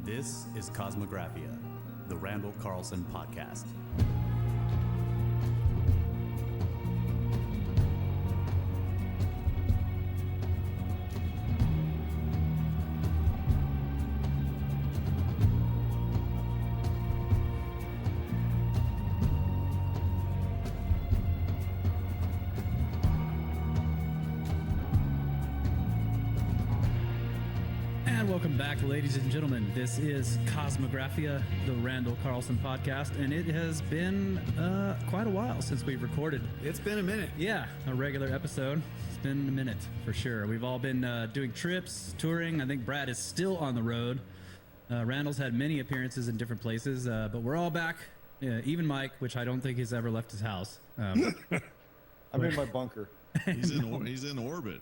This is Cosmographia, the Randall Carlson podcast. Welcome back, ladies and gentlemen. This is Cosmographia, the Randall Carlson podcast, and it has been quite a while since we've recorded. It's been a minute. Yeah, a regular episode. It's been a minute for sure. We've all been doing trips, touring. I think Brad is still on the road. Randall's had many appearances in different places, but we're all back. Even Mike, which I don't think he's ever left his house. I'm in my bunker. He's in orbit.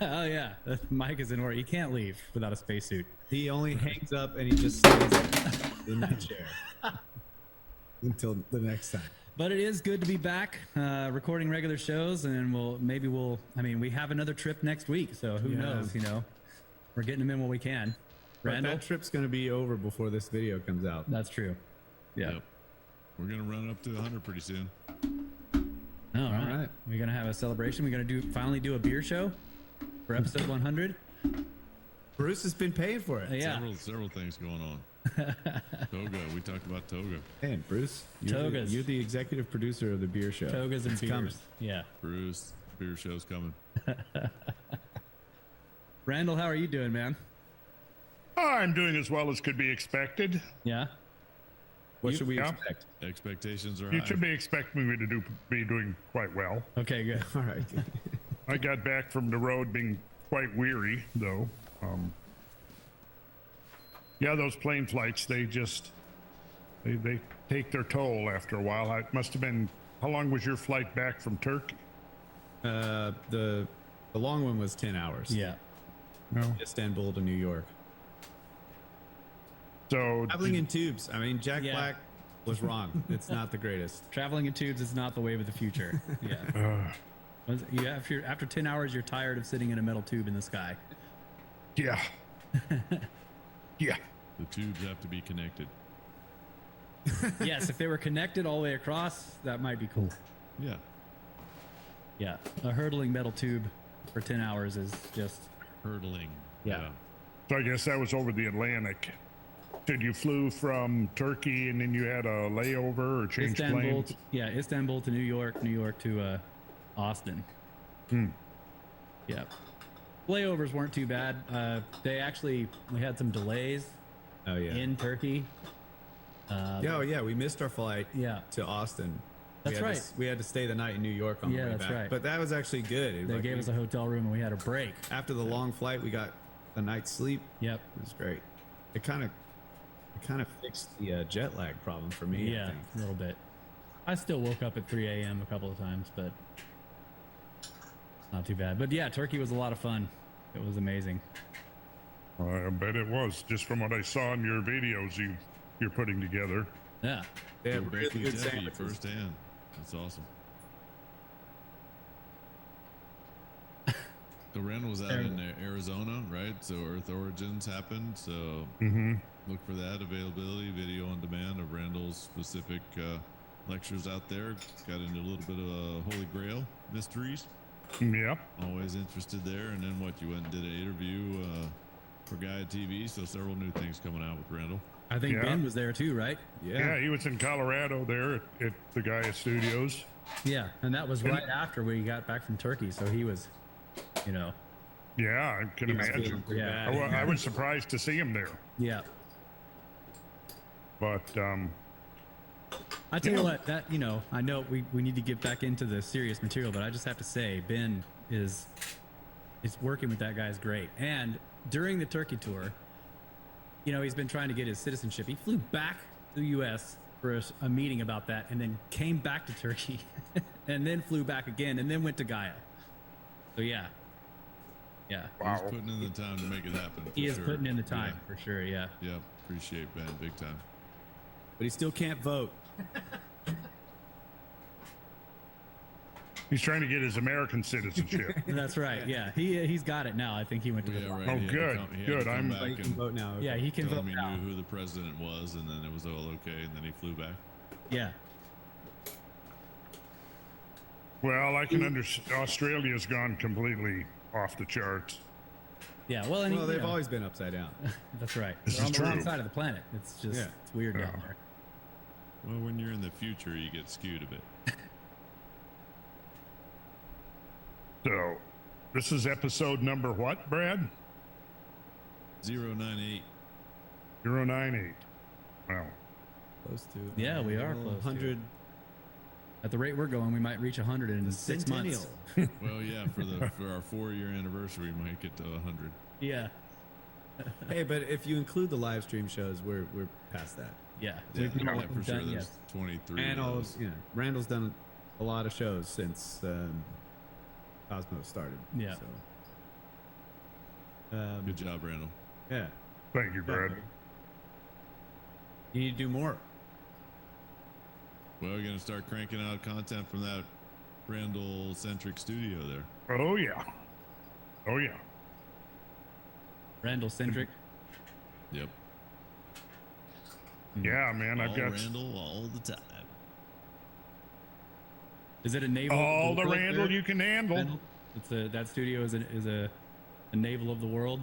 Oh yeah, Mike is in order. He can't leave without a spacesuit. He only hangs up and he just stays in that chair until the next time. But it is good to be back, recording regular shows, and we have another trip next week, so who knows, we're getting them in when we can. Randall? But that trip's going to be over before this video comes out. That's true. Yeah. Yep. We're going to run up to 100 pretty soon. All right. We're going to have a celebration. We're going to finally do a beer show for episode 100. Bruce has been paying for it. Yeah. Several things going on. Toga. We talked about Toga. Hey, Bruce, you're the executive producer of the beer show. Togas and beers. Coming. Yeah. Bruce, beer show's coming. Randall, how are you doing, man? I'm doing as well as could be expected. Yeah. What should we expect? Expectations are You high. should be expecting me to be doing quite well. Okay, good. All right. I got back from the road being quite weary, though. Those plane flights, they take their toll after a while. It must have been, how long was your flight back from Turkey? The long one was 10 hours. Yeah. No. Istanbul to New York. So Traveling in tubes. I mean, Jack Black was wrong. It's not the greatest. Traveling in tubes is not the wave of the future. Yeah. After 10 hours, you're tired of sitting in a metal tube in the sky. Yeah. Yeah. The tubes have to be connected. Yes, if they were connected all the way across, that might be cool. Yeah. Yeah. A hurtling metal tube for 10 hours is just... Hurtling. Yeah. So I guess that was over the Atlantic. Did you flew from Turkey and then you had a layover or changed planes? Istanbul to New York, New York to Austin. Yeah. Layovers weren't too bad. We had some delays in Turkey. We missed our flight to Austin. That's right. We had to stay the night in New York on the way back. Right. But that was actually good. They gave us a hotel room and we had a break. After the long flight, we got a night's sleep. Yep. It was great. It kind of fixed the jet lag problem for me. Yeah, I think. a little bit. I still woke up at 3 a.m. a couple of times, but not too bad. But yeah, Turkey was a lot of fun. It was amazing. I bet it was, just from what I saw in your videos you're putting together. Yeah. They You're have really breaking good Debbie sandwiches. firsthand. That's awesome. So Randall was out in Arizona, right? So Earth Origins happened. So look for that availability, video on demand of Randall's specific lectures out there. Got into a little bit of Holy Grail mysteries. Yeah. Always interested there. And then you went and did an interview for Gaia TV. So several new things coming out with Randall. I think Ben was there too, right? Yeah, he was in Colorado there at the Gaia Studios. Yeah, and that was right after we got back from Turkey, so he was, Yeah, I can imagine. Yeah. I was surprised to see him there. Yeah. But I tell you what, that I know we need to get back into the serious material, but I just have to say Ben is working with that guy is great. And during the Turkey tour, he's been trying to get his citizenship. He flew back to the U.S. for a meeting about that, and then came back to Turkey, and then flew back again, and then went to Gaia. So yeah. wow. He's putting in the time to make it happen. He is putting in the time for sure. Yeah. Yeah, appreciate Ben big time. But he still can't vote. He's trying to get his American citizenship. That's right. Yeah, he's got it now. I think he went to the Yeah, right. Oh, He had to good, come- he had good. to come I'm- back But you can and vote now. Yeah, he can tell vote him he now. knew who the president was, and then it was all okay, and then he flew back. Yeah. Well, I can understand. Australia's gone completely off the charts. Yeah. Well, and Well, you they've know, always been upside down. that's right. This They're is on the wrong true. side of the planet. It's just Yeah. it's weird down Yeah. there. Well, when you're in the future, you get skewed a bit. So, this is episode number what, Brad? 098. 098. Wow. Close to. Yeah, we are close to 100. At the rate we're going, we might reach 100 in 6 months. Well, yeah, for our 4-year anniversary, we might get to 100. Yeah. Hey, but if you include the live stream shows, we're past that. Yeah. Yeah, We've yeah, for sure. done- There's yes. 23 And of all, those. Randall's done a lot of shows since Cosmos started. Yeah. So, Good job, Randall. yeah. Thank you, Brad. You need to do more. Well, we're going to start cranking out content from that Randall-centric studio there. Oh, yeah. Oh, yeah. Randall centric. Yep. Yeah, man. I've All got Randall all the time. Is it a naval? all the world Randall there? you can handle. Randall? It's that studio is a naval of the world.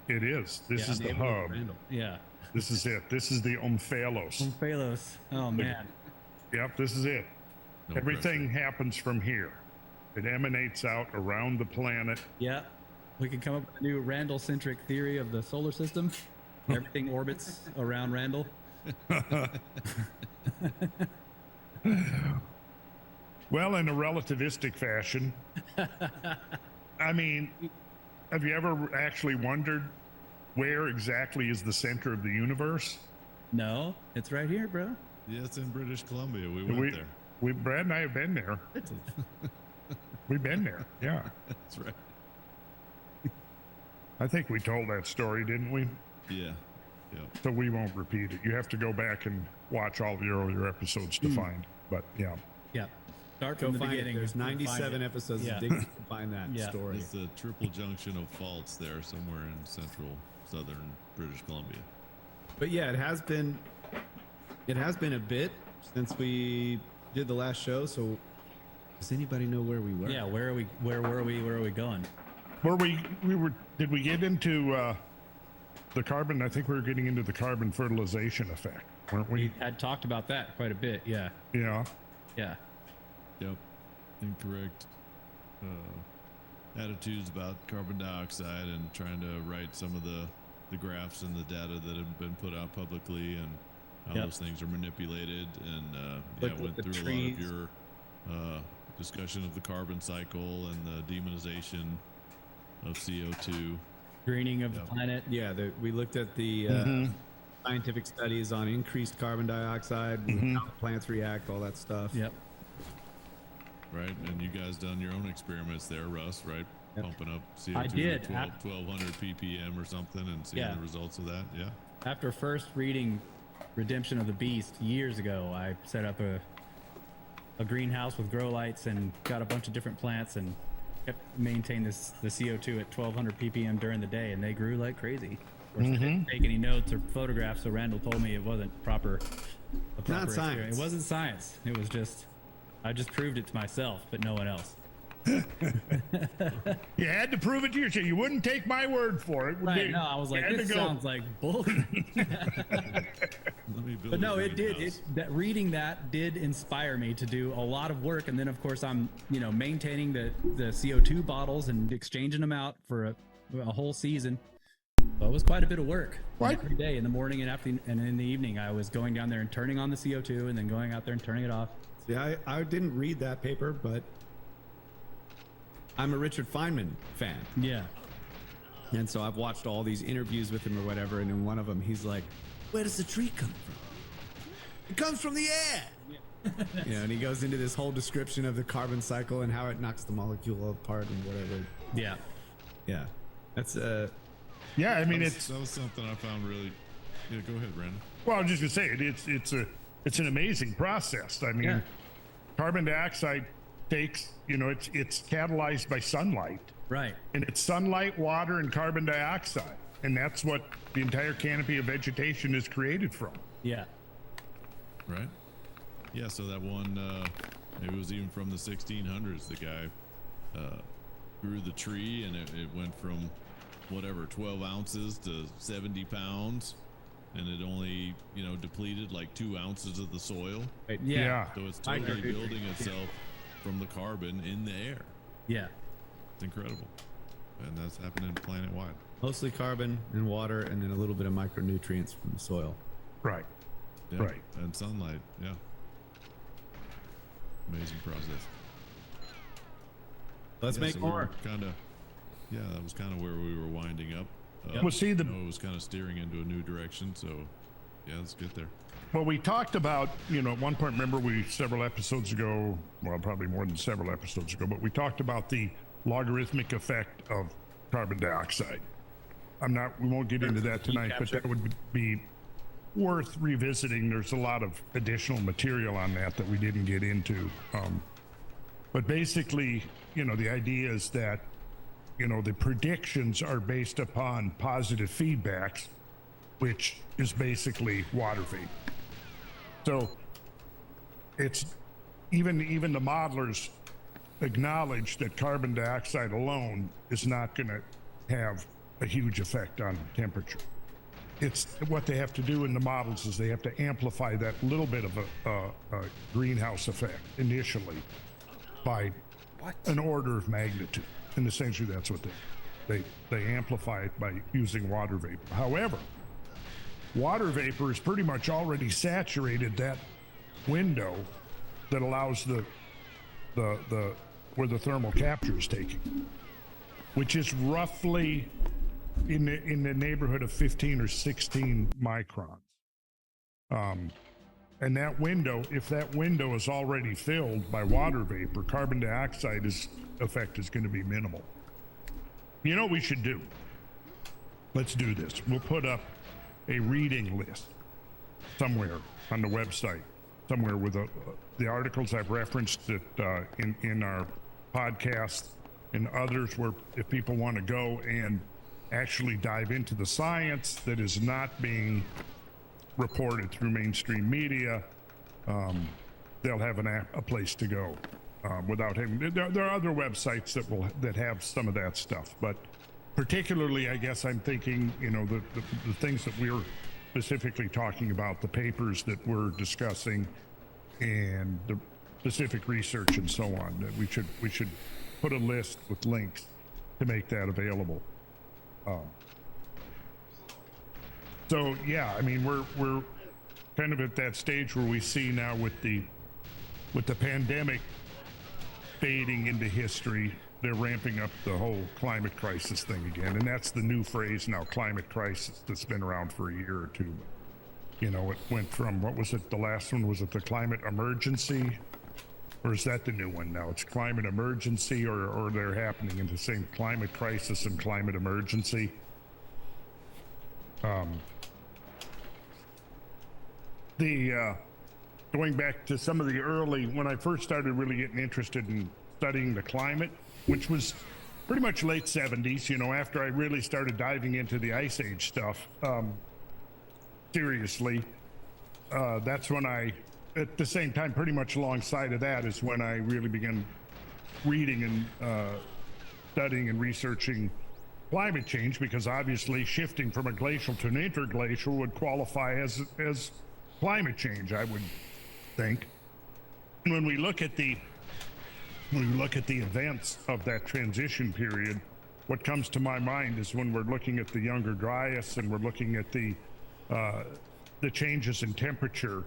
It is. This Yeah. is the David hub. Randall. Yeah. This is it. This is the Omphalos. Phalos. Oh man. Yep, this is it. No Everything happens from here. It emanates out around the planet. Yeah. We can come up with a new Randall centric theory of the solar system. Everything orbits around Randall. Well, in a relativistic fashion. I mean, have you ever actually wondered where exactly is the center of the universe? No, it's right here, bro. Yeah, it's in British Columbia. We went there. Brad and I have been there. We've been there. Yeah. That's right. I think we told that story, didn't we? Yeah. Yeah. So we won't repeat it. You have to go back and watch all the earlier episodes to find. But yeah. Yeah. Start Go from the find it. beginning. There's and find 97 it. episodes Yeah. of Dig to find that Yeah. story. It's the triple junction of faults there somewhere in central southern British Columbia. But yeah, it has been a bit since we did the last show. So does anybody know where we were? Yeah. Where are we? Where were we? Where are we going? Were we were did we get into the carbon? I think we were getting into the carbon fertilization effect, weren't we? Had talked about that quite a bit. Yeah. Yeah. Yeah. Yep. Incorrect attitudes about carbon dioxide and trying to write some of the graphs and the data that have been put out publicly and how Yep. those things are manipulated. And Like went with the through a lot of trees. your discussion of the carbon cycle and the demonization of CO2. Greening of Yep. the planet. Yeah, we looked at the scientific studies on increased carbon dioxide, how plants react, all that stuff. Yep. Right, and you guys done your own experiments there, Russ, right? Yep. Pumping up CO2 I did. to 1200 ppm or something and seeing Yeah. the results of that. Yeah. After first reading Redemption of the Beast years ago, I set up a greenhouse with grow lights and got a bunch of different plants and kept maintaining the CO2 at 1200 ppm during the day, and they grew like crazy. Of course, I didn't take any notes or photographs, so Randall told me it wasn't a proper Not experiment. science. It wasn't science. It was just, I just proved it to myself, but no one else. You had to prove it to yourself. You wouldn't take my word for it. Right? No, I was You like, had this to go. sounds like bull. Let me build But no, a it did. greenhouse. That reading that did inspire me to do a lot of work, and then of course I'm, maintaining the CO2 bottles and exchanging them out for a whole season. So it was quite a bit of work. What? Every day in the morning and after and in the evening, I was going down there and turning on the CO2, and then going out there and turning it off. See, I didn't read that paper, but I'm a Richard Feynman fan. Yeah. And so I've watched all these interviews with him or whatever, and in one of them, he's like, "Where does the tree come from? It comes from the air." And he goes into this whole description of the carbon cycle and how it knocks the molecule apart and whatever. Yeah. Yeah, that's Yeah, I mean that was something I found really. Yeah, go ahead, Brandon. well, I was just gonna say it's an amazing process. I mean, Yeah. carbon dioxide takes, it's catalyzed by sunlight, Right. and it's sunlight, water, and carbon dioxide, and that's what the entire canopy of vegetation is created from. Yeah. Right. Yeah. So that one, maybe it was even from the 1600s. The guy grew the tree, and it went from whatever 12 ounces to 70 pounds, and it only depleted like 2 ounces of the soil. Right. Yeah. So it's totally building itself from the carbon in the air. Yeah. It's incredible, and that's happening planet-wide. Mostly carbon and water, and then a little bit of micronutrients from the soil. Right. Yeah. Right. And sunlight. Yeah. Amazing process. Let's make more. That was kind of where we were winding up. Well, see, it was kind of steering into a new direction. So, yeah, let's get there. Well, we talked about, at one point, remember several episodes ago, well, probably more than several episodes ago, but we talked about the logarithmic effect of carbon dioxide. We won't get into that tonight, but that would be worth revisiting. There's a lot of additional material on that we didn't get into. But basically, the idea is that, the predictions are based upon positive feedbacks, which is basically water vapor. So it's even the modelers acknowledge that carbon dioxide alone is not going to have a huge effect on temperature. It's what they have to do in the models is they have to amplify that little bit of a greenhouse effect initially by an order of magnitude. And essentially that's what they amplify it by using water vapor. However, water vapor is pretty much already saturated that window that allows the where the thermal capture is taking, which is roughly in the neighborhood of 15 or 16 microns. And that window, if that window is already filled by water vapor, carbon dioxide effect is going to be minimal. You know what we should do? Let's do this. We'll put up a reading list somewhere on the website, somewhere with the articles I've referenced that in our podcast and others, where if people want to go and actually dive into the science that is not being reported through mainstream media, they'll have a place to go without having. There are other websites that have some of that stuff, but particularly, I guess I'm thinking, the things that we're specifically talking about, the papers that we're discussing, and the specific research and so on. That we should put a list with links to make that available. So yeah, I mean, we're kind of at that stage where we see now with the pandemic fading into history, they're ramping up the whole climate crisis thing again, and that's the new phrase now, climate crisis, that's been around for a year or two. It went from, what was it? The last one, was it the climate emergency? Or is that the new one now? It's climate emergency, or they're happening in the same climate crisis and climate emergency. Going back to some of the early, when I first started really getting interested in studying the climate, which was pretty much late 70s, after I really started diving into the Ice Age stuff, seriously, that's when at the same time, pretty much alongside of that, is when I really began reading and studying and researching climate change, because obviously shifting from a glacial to an interglacial would qualify as climate change, I would think. And when we look at the events of that transition period, what comes to my mind is when we're looking at the Younger Dryas and we're looking at the changes in temperature.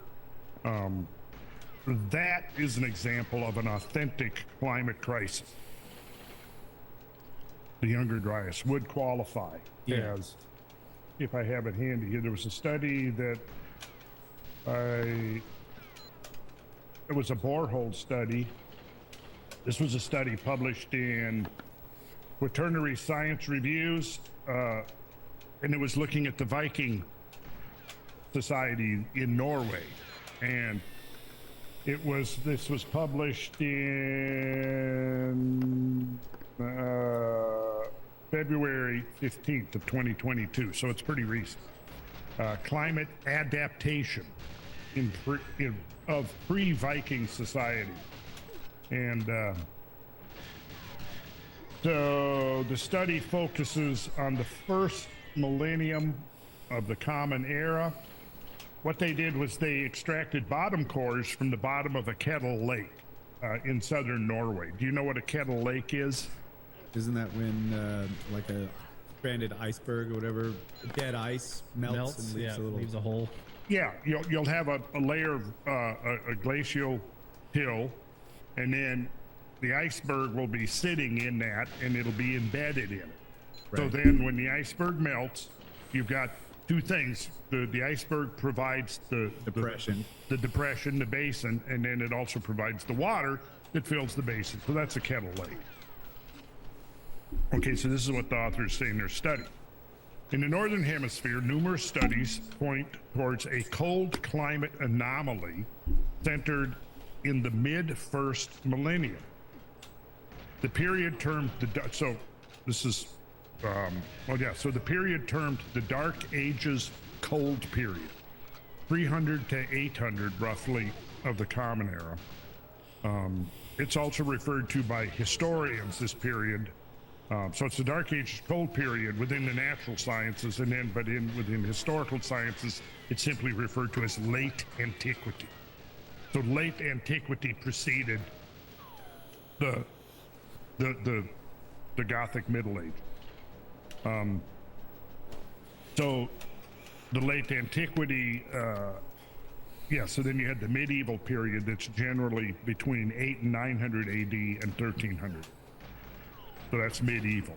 That is an example of an authentic climate crisis. The Younger Dryas would qualify as, if I have it handy here, there was a study that it was a borehole study. This was a study published in Quaternary Science Reviews, and it was looking at the Viking society in Norway. And This was published in February 15th of 2022, so it's pretty recent. Climate adaptation of pre-Viking society. And so the study focuses on the first millennium of the Common Era. What they did was they extracted bottom cores from the bottom of a kettle lake in southern Norway. Do you know what a kettle lake is? Isn't that when like a stranded iceberg or whatever, dead ice melts and leaves leaves a hole. Yeah, you'll have a layer of a glacial hill, and then the iceberg will be sitting in that, and it'll be embedded in it. Right. So then when the iceberg melts, you've got two things. The iceberg provides the depression, the basin, and then it also provides the water that fills the basin. So that's a kettle lake. Okay, so this is what the authors say in their study. In the Northern Hemisphere, numerous studies point towards a cold climate anomaly centered in the mid-first millennium. The period termed the period termed the Dark Ages Cold Period, 300 to 800 roughly of the Common Era. It's also referred to by historians, this period. So it's the Dark Ages Cold Period within the natural sciences, and then within historical sciences, it's simply referred to as late antiquity. So late antiquity preceded the Gothic Middle Age. So the late antiquity, so then you had the medieval period that's generally between 8 and 900 AD and 1300. So that's medieval.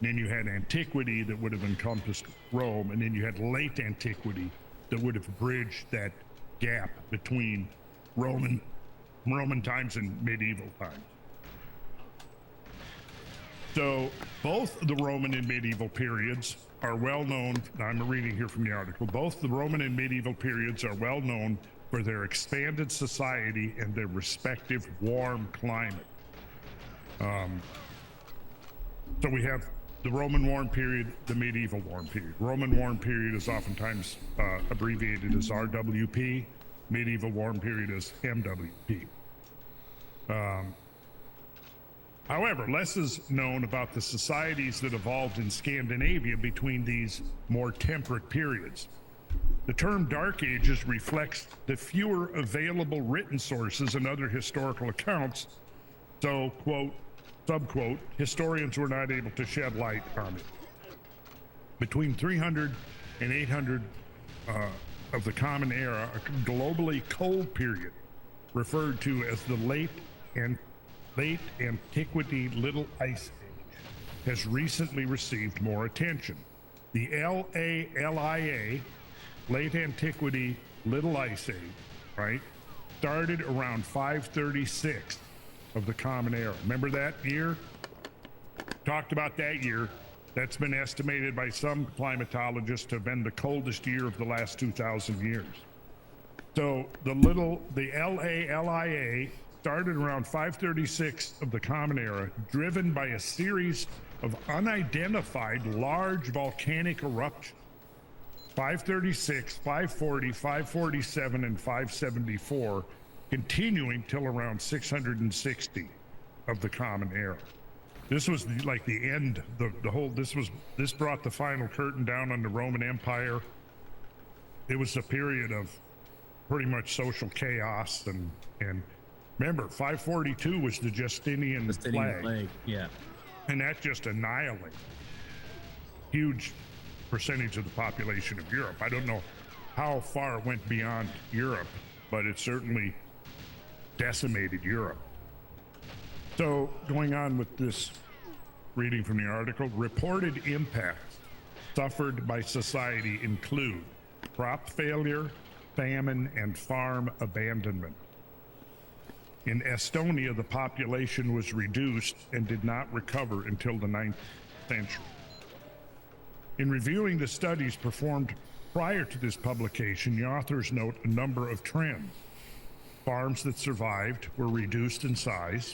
And then you had antiquity that would have encompassed Rome, and then you had late antiquity that would have bridged that gap between Roman times and medieval times. So both the Roman and medieval periods are well known. I'm reading here from the article. Both the Roman and medieval periods are well known for their expanded society and their respective warm climate. So we have the Roman warm period, the medieval warm period. Roman warm period is oftentimes abbreviated as RWP. Medieval warm period is MWP. However, less is known about the societies that evolved in Scandinavia between these more temperate periods. The term Dark Ages reflects the fewer available written sources and other historical accounts, so, quote, subquote, historians were not able to shed light on it. Between 300 and 800 of the Common Era, a globally cold period referred to as the late Antiquity Little Ice Age has recently received more attention. The LALIA, Late Antiquity Little Ice Age, right, started around 536 of the Common Era. Remember that year? Talked about that year. That's been estimated by some climatologists to have been the coldest year of the last 2,000 years. So the LALIA started around 536 of the Common Era, driven by a series of unidentified large volcanic eruptions. 536, 540, 547, and 574, continuing till around 660 of the Common Era. This was like the end, this brought the final curtain down on the Roman Empire. It was a period of pretty much social chaos, and remember, 542 was the Justinian plague. Yeah. And that just annihilated huge percentage of the population of Europe. I don't know how far it went beyond Europe, but it certainly decimated Europe. So going on with this reading from the article, reported impacts suffered by society include crop failure, famine, and farm abandonment. In Estonia, the population was reduced and did not recover until the 9th century. In reviewing the studies performed prior to this publication, the authors note a number of trends. farms that survived were reduced in size,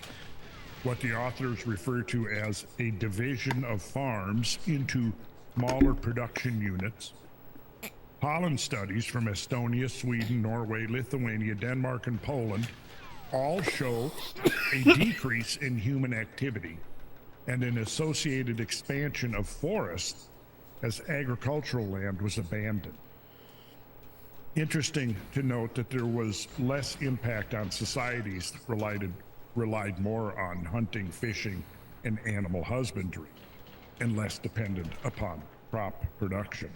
what the authors refer to as a division of farms into smaller production units. Pollen studies from Estonia, Sweden, Norway, Lithuania, Denmark, and Poland all show a decrease in human activity and an associated expansion of forests as agricultural land was abandoned. Interesting to note that there was less impact on societies that relied more on hunting, fishing, and animal husbandry, and less dependent upon crop production.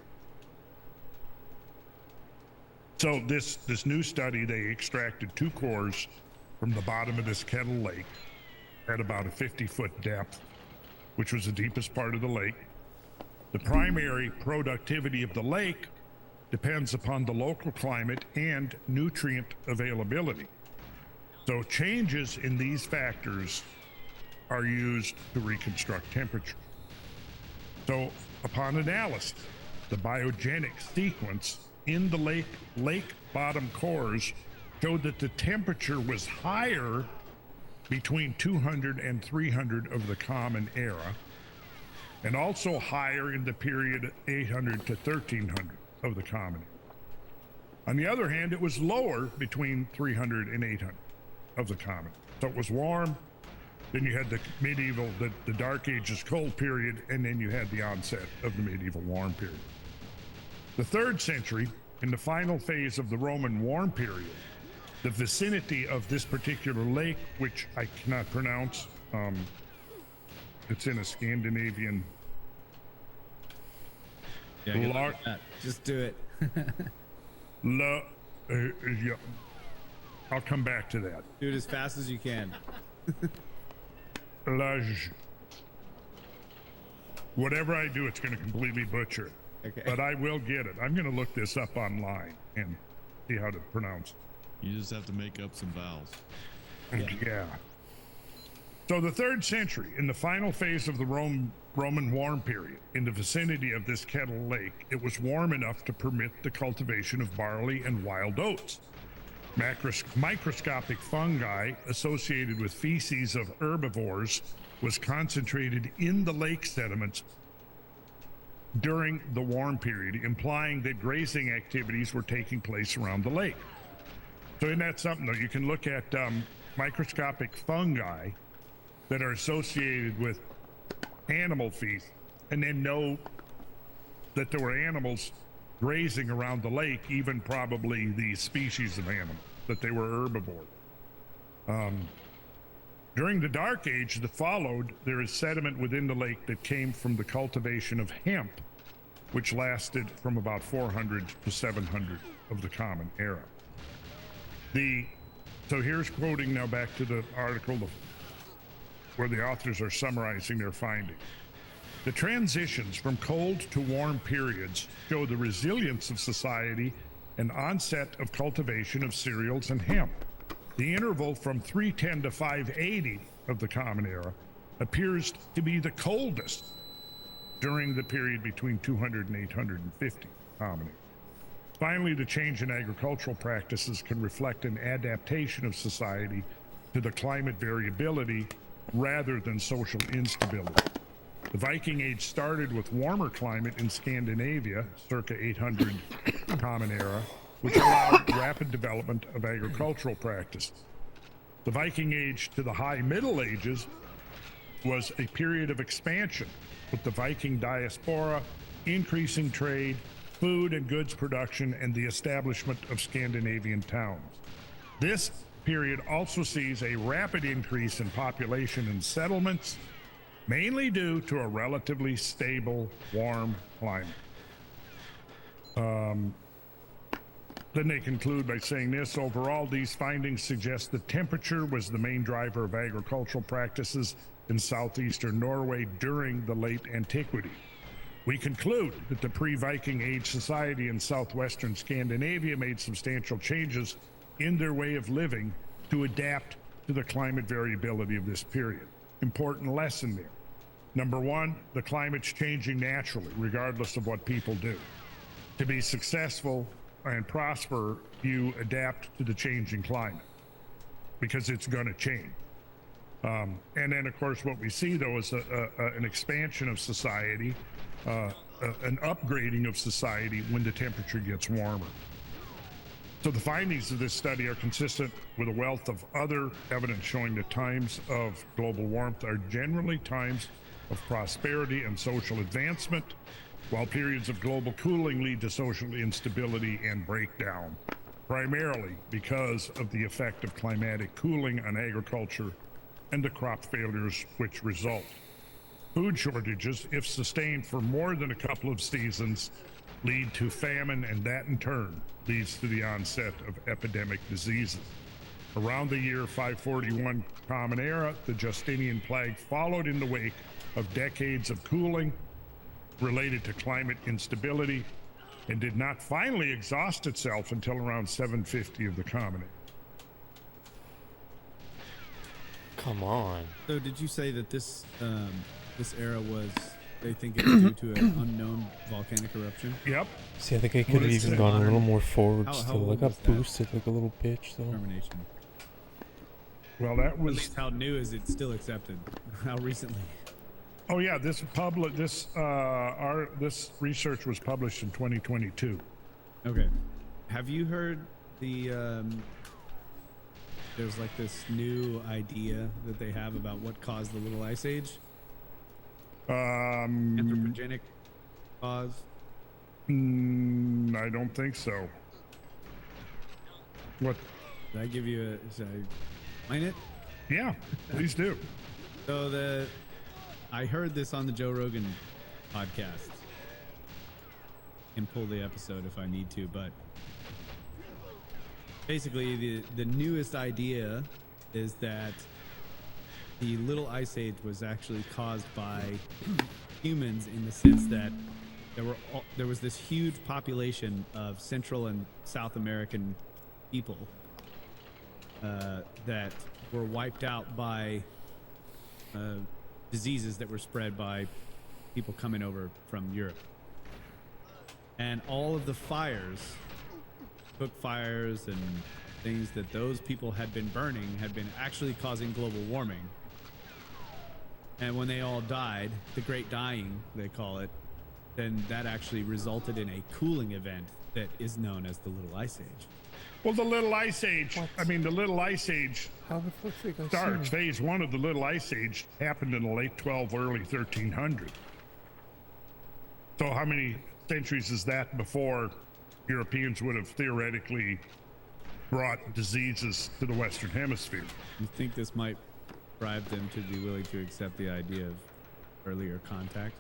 So this new study, they extracted 2 cores from the bottom of this kettle lake at about a 50-foot depth, which was the deepest part of the lake. The primary productivity of the lake depends upon the local climate and nutrient availability. So changes in these factors are used to reconstruct temperature. So upon analysis, the biogenic sequence in the lake bottom cores showed that the temperature was higher between 200 and 300 of the Common Era, and also higher in the period 800 to 1300 of the Common Era. On the other hand, it was lower between 300 and 800 of the Common Era. So it was warm, then you had the medieval, the Dark Ages cold period, and then you had the onset of the medieval warm period. The 3rd century, in the final phase of the Roman warm period, the vicinity of this particular lake, which I cannot pronounce, it's in a Scandinavian. Yeah, just do it. Yeah, I'll come back to that. Do it as fast as you can. Whatever I do, it's going to completely butcher it. Okay. But I will get it. I'm going to look this up online and see how to pronounce it. You just have to make up some vowels. Yeah. So the 3rd century, in the final phase of the Roman warm period, in the vicinity of this kettle lake, it was warm enough to permit the cultivation of barley and wild oats. Microscopic fungi associated with feces of herbivores was concentrated in the lake sediments during the warm period, implying that grazing activities were taking place around the lake. So isn't that something, though? You can look at microscopic fungi that are associated with animal feed and then know that there were animals grazing around the lake, even probably the species of animal, that they were herbivores. During the Dark Age that followed, there is sediment within the lake that came from the cultivation of hemp, which lasted from about 400 to 700 of the Common Era. So here's quoting now back to the article where the authors are summarizing their findings. The transitions from cold to warm periods show the resilience of society and onset of cultivation of cereals and hemp. The interval from 310 to 580 of the Common Era appears to be the coldest during the period between 200 and 850 Common Era. Finally, the change in agricultural practices can reflect an adaptation of society to the climate variability rather than social instability. The Viking Age started with warmer climate in Scandinavia, circa 800 Common Era, which allowed rapid development of agricultural practices. The Viking Age to the High Middle Ages was a period of expansion, with the Viking diaspora, increasing trade, food and goods production, and the establishment of Scandinavian towns. This period also sees a rapid increase in population and settlements, mainly due to a relatively stable, warm climate. Then they conclude by saying this: overall, these findings suggest that temperature was the main driver of agricultural practices in southeastern Norway during the late antiquity. We conclude that the pre-Viking Age society in southwestern Scandinavia made substantial changes in their way of living to adapt to the climate variability of this period. Important lesson there. Number one, the climate's changing naturally, regardless of what people do. To be successful and prosper, you adapt to the changing climate. because it's going to change. And then, of course, what we see, though, is an expansion of society, an upgrading of society when the temperature gets warmer. So the findings of this study are consistent with a wealth of other evidence showing that times of global warmth are generally times of prosperity and social advancement, while periods of global cooling lead to social instability and breakdown, primarily because of the effect of climatic cooling on agriculture and the crop failures which result. Food shortages, if sustained for more than a couple of seasons, lead to famine, and that in turn leads to the onset of epidemic diseases. Around the year 541 Common Era, the Justinian plague followed in the wake of decades of cooling related to climate instability and did not finally exhaust itself until around 750 of the Common Era. Come on. So did you say that this era was, they think it's due to an unknown volcanic eruption? Yep. See, I think I could have is even the gone a modern- little more forward how still. I old was got that? boosted like a little bitch, though. Termination. Well, that At was. least how new is it still accepted? How recently? Oh yeah, this research was published in 2022. Okay. Have you heard the there's like this new idea that they have about what caused the Little Ice Age? Anthropogenic cause? I don't think so. What? Did I give you a, should I explain it? Yeah, please do. So I heard this on the Joe Rogan podcast. And pull the episode if I need to, but basically the newest idea is that the Little Ice Age was actually caused by humans, in the sense that there was this huge population of Central and South American people that were wiped out by diseases that were spread by people coming over from Europe. And all of the fires, cook fires and things that those people had been burning, had been actually causing global warming. And when they all died, the Great Dying, they call it, then that actually resulted in a cooling event that is known as the Little Ice Age. Well, the Little Ice Age, What? I mean, the Little Ice Age How the fuck did I see starts. him? Phase one of the Little Ice Age happened in the late 12, early 1300s. So how many centuries is that before Europeans would have theoretically brought diseases to the Western Hemisphere? You think this might drive them to be willing to accept the idea of earlier contact?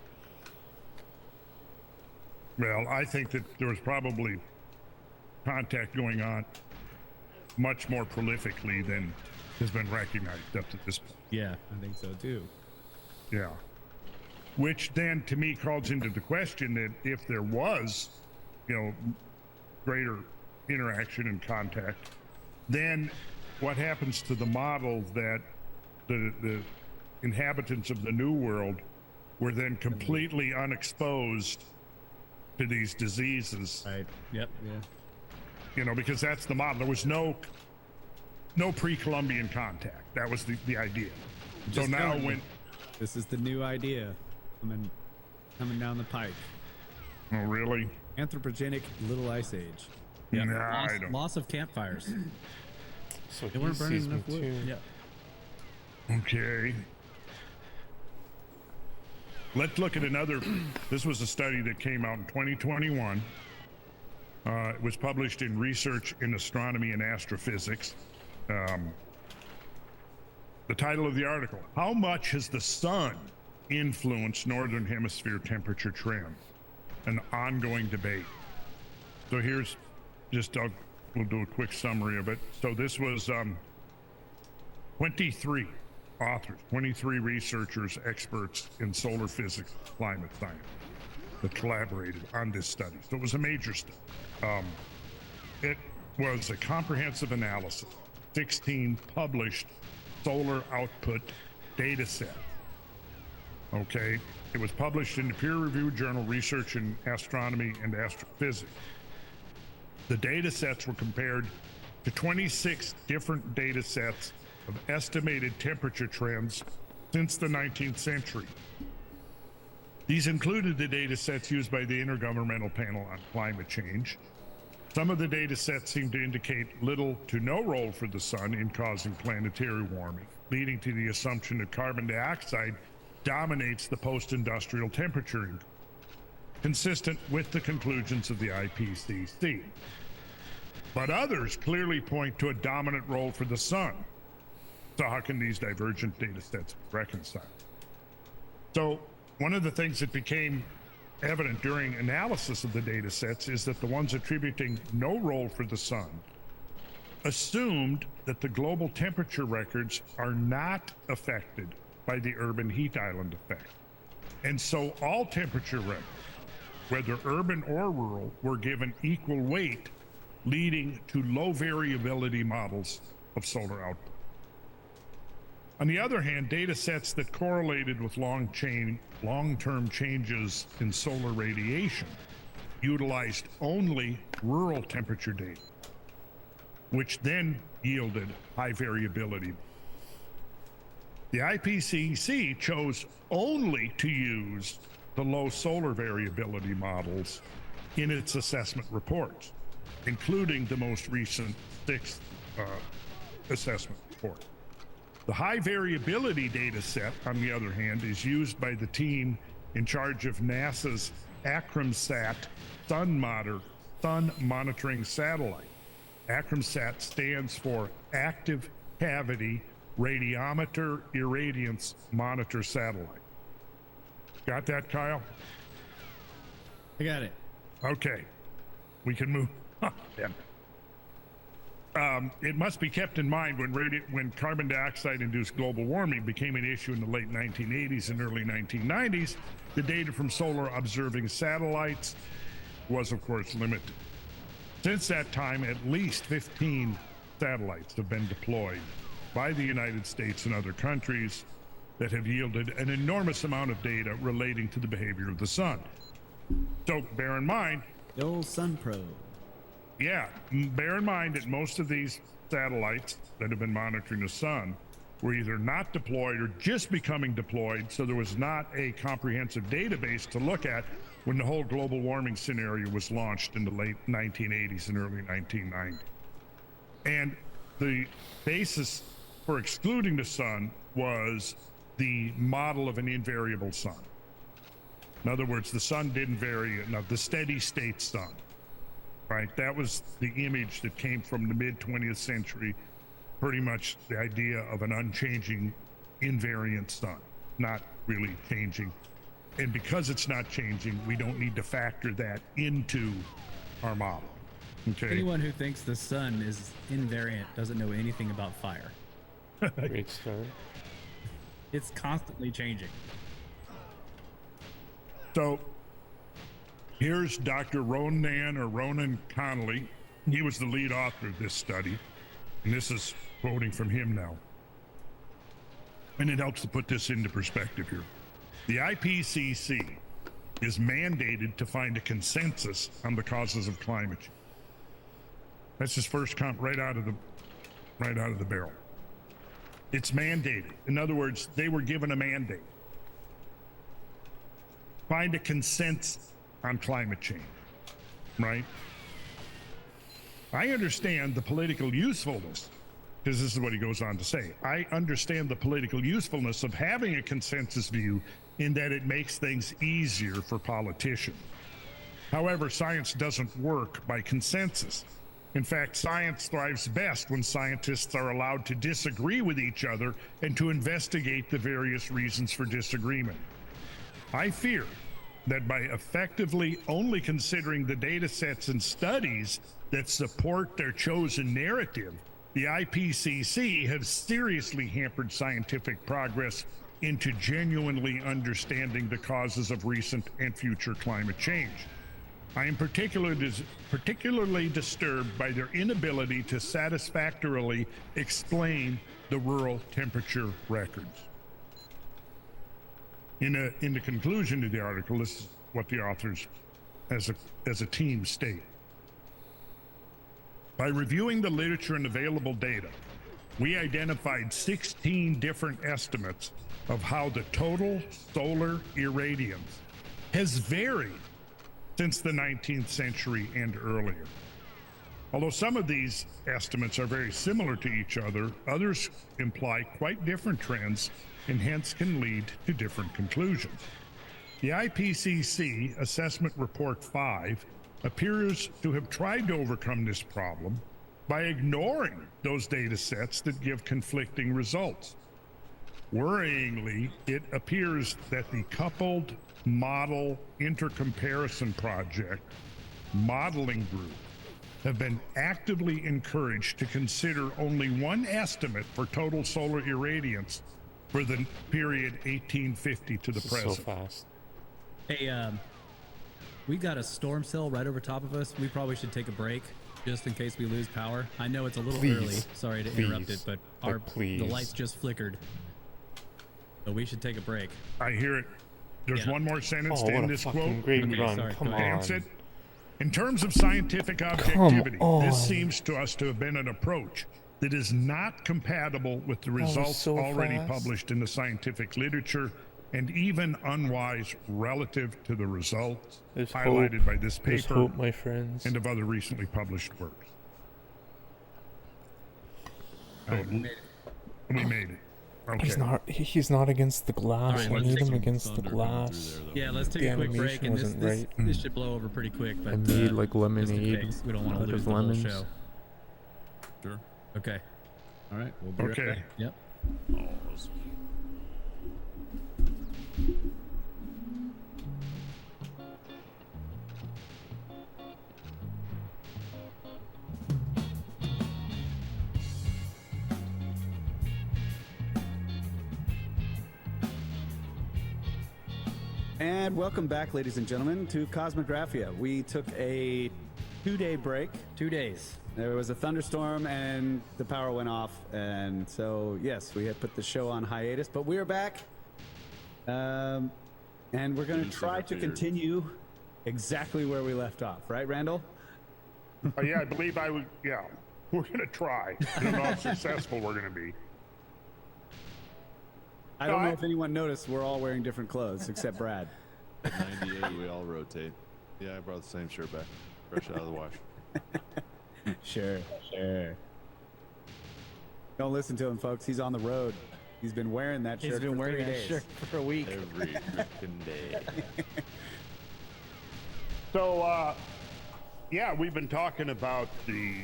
Well, I think that there was probably contact going on much more prolifically than has been recognized up to this point. Yeah, I think so too. Yeah. Which then to me calls into the question that if there was, greater interaction and contact, then what happens to the model that the inhabitants of the New World were then completely unexposed to these diseases? Right. Yep. Yeah. Because that's the model. There was no pre-Columbian contact. That was the idea. So Just now telling you, when, this is the new idea coming down the pike. oh really? Anthropogenic Little Ice Age. Yeah. Nah, I don't. Loss of campfires. So They he weren't burning sees me enough wood. too. Yeah. Okay. Let's look at another. This was a study that came out in 2021. It was published in Research in Astronomy and Astrophysics. The title of the article: How much has the sun influenced Northern Hemisphere temperature trend? An ongoing debate. So here's we'll do a quick summary of it. So this was 23 authors, 23 researchers, experts in solar physics, climate science, that collaborated on this study. So it was a major study. It was a comprehensive analysis, 16 published solar output data sets. Okay, it was published in the peer-reviewed journal Research in Astronomy and Astrophysics. The data sets were compared to 26 different data sets of estimated temperature trends since the 19th century. These included the data sets used by the Intergovernmental Panel on Climate Change. Some of the data sets seem to indicate little to no role for the sun in causing planetary warming, leading to the assumption that carbon dioxide dominates the post-industrial temperature increase, consistent with the conclusions of the IPCC. But others clearly point to a dominant role for the sun. So how can these divergent data sets be reconciled? So one of the things that became evident during analysis of the data sets is that the ones attributing no role for the sun assumed that the global temperature records are not affected by the urban heat island effect. And so all temperature records, whether urban or rural, were given equal weight, leading to low variability models of solar output. On the other hand, data sets that correlated with long-term changes in solar radiation utilized only rural temperature data, which then yielded high variability. The IPCC chose only to use the low solar variability models in its assessment reports, including the most recent sixth assessment report. The high variability data set, on the other hand, is used by the team in charge of NASA's AcromSat sun monitoring satellite. AcromSat stands for Active Cavity Radiometer Irradiance Monitor Satellite. Got that, Kyle? I got it. Okay, we can move. It must be kept in mind when carbon dioxide-induced global warming became an issue in the late 1980s and early 1990s, the data from solar observing satellites was, of course, limited. Since that time, at least 15 satellites have been deployed by the United States and other countries that have yielded an enormous amount of data relating to the behavior of the sun. So bear in mind, The old Sun Probe. yeah, bear in mind that most of these satellites that have been monitoring the sun were either not deployed or just becoming deployed, so there was not a comprehensive database to look at when the whole global warming scenario was launched in the late 1980s and early 1990s. And the basis for excluding the sun was the model of an invariable sun. In other words, the sun didn't vary enough, the steady state sun, right? That was the image that came from the mid 20th century, pretty much the idea of an unchanging invariant sun, not really changing. And because it's not changing, we don't need to factor that into our model. Okay. Anyone who thinks the sun is invariant doesn't know anything about fire. Great start. It's constantly changing. So here's Dr. Ronan Connolly. He was the lead author of this study, and this is quoting from him now. And it helps to put this into perspective here. The IPCC is mandated to find a consensus on the causes of climate change. That's his first comment right out of the barrel. It's mandated. In other words, they were given a mandate. Find a consensus on climate change, right? I understand the political usefulness, because this is what he goes on to say. I understand the political usefulness of having a consensus view in that it makes things easier for politicians. However, science doesn't work by consensus. In fact, science thrives best when scientists are allowed to disagree with each other and to investigate the various reasons for disagreement. I fear that by effectively only considering the data sets and studies that support their chosen narrative, the IPCC has seriously hampered scientific progress into genuinely understanding the causes of recent and future climate change. I am particularly disturbed by their inability to satisfactorily explain the rural temperature records. In the conclusion of the article, this is what the authors as a team state. By reviewing the literature and available data, we identified 16 different estimates of how the total solar irradiance has varied since the 19th century and earlier. Although some of these estimates are very similar to each other, others imply quite different trends and hence can lead to different conclusions. The IPCC Assessment Report 5 appears to have tried to overcome this problem by ignoring those data sets that give conflicting results. Worryingly, it appears that the Coupled Model Intercomparison Project modeling group have been actively encouraged to consider only one estimate for total solar irradiance for the period 1850 to the present. So fast. Hey, we got a storm cell right over top of us. We probably should take a break just in case we lose power. I know it's a little early. Sorry to interrupt it, but the lights just flickered. So we should take a break. I hear it. There's one more sentence to end this quote. Great Okay, run. sorry, Come go on. ahead. That's it. In terms of scientific objectivity, this seems to us to have been an approach that is not compatible with the results so already fast. published in the scientific literature and even unwise relative to the results There's highlighted hope. by this There's paper hope, my friends. and of other recently published works. So, we made it. Okay. He's not against the glass. Alright, I let's need take him some against the thunder coming through glass. there, though. Yeah, let's take The a quick break, animation and this wasn't this, right. this should blow over pretty quick. But I made like just in lemonade case, we don't want to out lose of the whole lemons. show. Sure. Okay. All right, we'll be right Okay. back. Yep. Oh, those- And welcome back, ladies and gentlemen, to Cosmographia. We took a 2-day break. 2 days. There was a thunderstorm and the power went off. And so, yes, we had put the show on hiatus, but we are back. And we're going to try to continue exactly where we left off. Right, Randall? Yeah, I believe I would. Yeah, we're going to try. I don't know how successful we're going to be. I don't know if anyone noticed we're all wearing different clothes except Brad. 98, we all rotate. Yeah, I brought the same shirt back, fresh out of the wash. Sure. Don't listen to him, folks. He's on the road. He's been wearing that shirt for 3 days. for a week. Every freaking day. So, yeah, we've been talking about the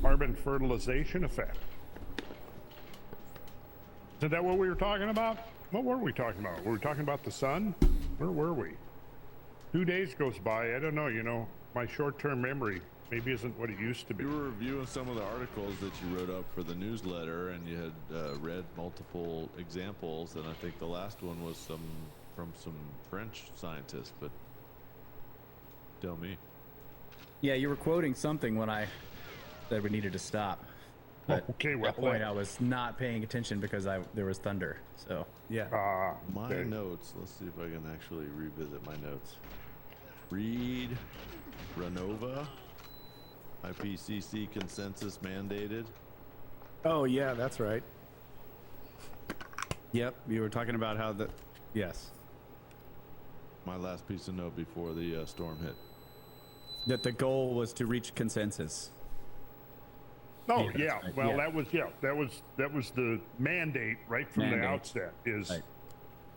carbon fertilization effect. Is that what we were talking about? What were we talking about? Were we talking about the sun? Where were we? 2 days goes by. I don't know. You know, my short-term memory maybe isn't what it used to be. You were reviewing some of the articles that you wrote up for the newsletter, and you had read multiple examples, and I think the last one was from some French scientists, but tell me. Yeah, you were quoting something when I said we needed to stop. But Okay, at well, that point, I was not paying attention because there was thunder. So Yeah. My okay. notes, let's see if I can actually revisit my notes. Read, Renova, IPCC consensus mandated. Oh, yeah, that's right. Yep, you were talking about how the... Yes. My last piece of note before the storm hit. That the goal was to reach consensus. Oh, Yeah, yeah. that's right. Well, Yeah. that was the mandate right from Mandate. the outset. Is Right.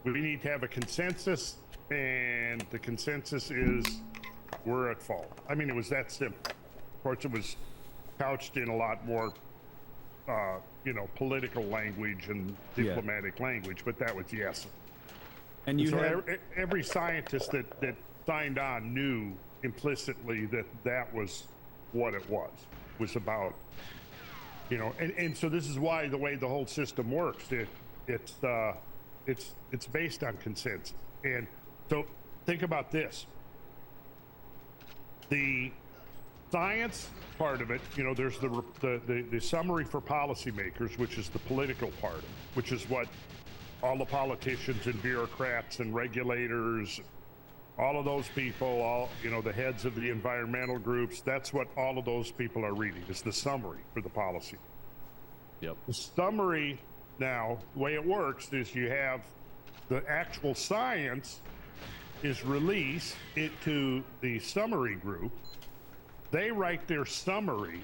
we need to have a consensus, and the consensus is we're at fault. I mean, it was that simple. Of course, it was couched in a lot more, political language and diplomatic language, but that was the essence. And you So had... every scientist that signed on knew implicitly that was what it was about, and so this is why the way the whole system works, it's based on consensus. And so think about this, the science part of it, there's the summary for policymakers, which is the political part, which is what all the politicians and bureaucrats and regulators, All of those people, the heads of the environmental groups, that's what all of those people are reading, is the summary for the policy. Yep. The summary now, the way it works is you have the actual science is released to the summary group. They write their summary.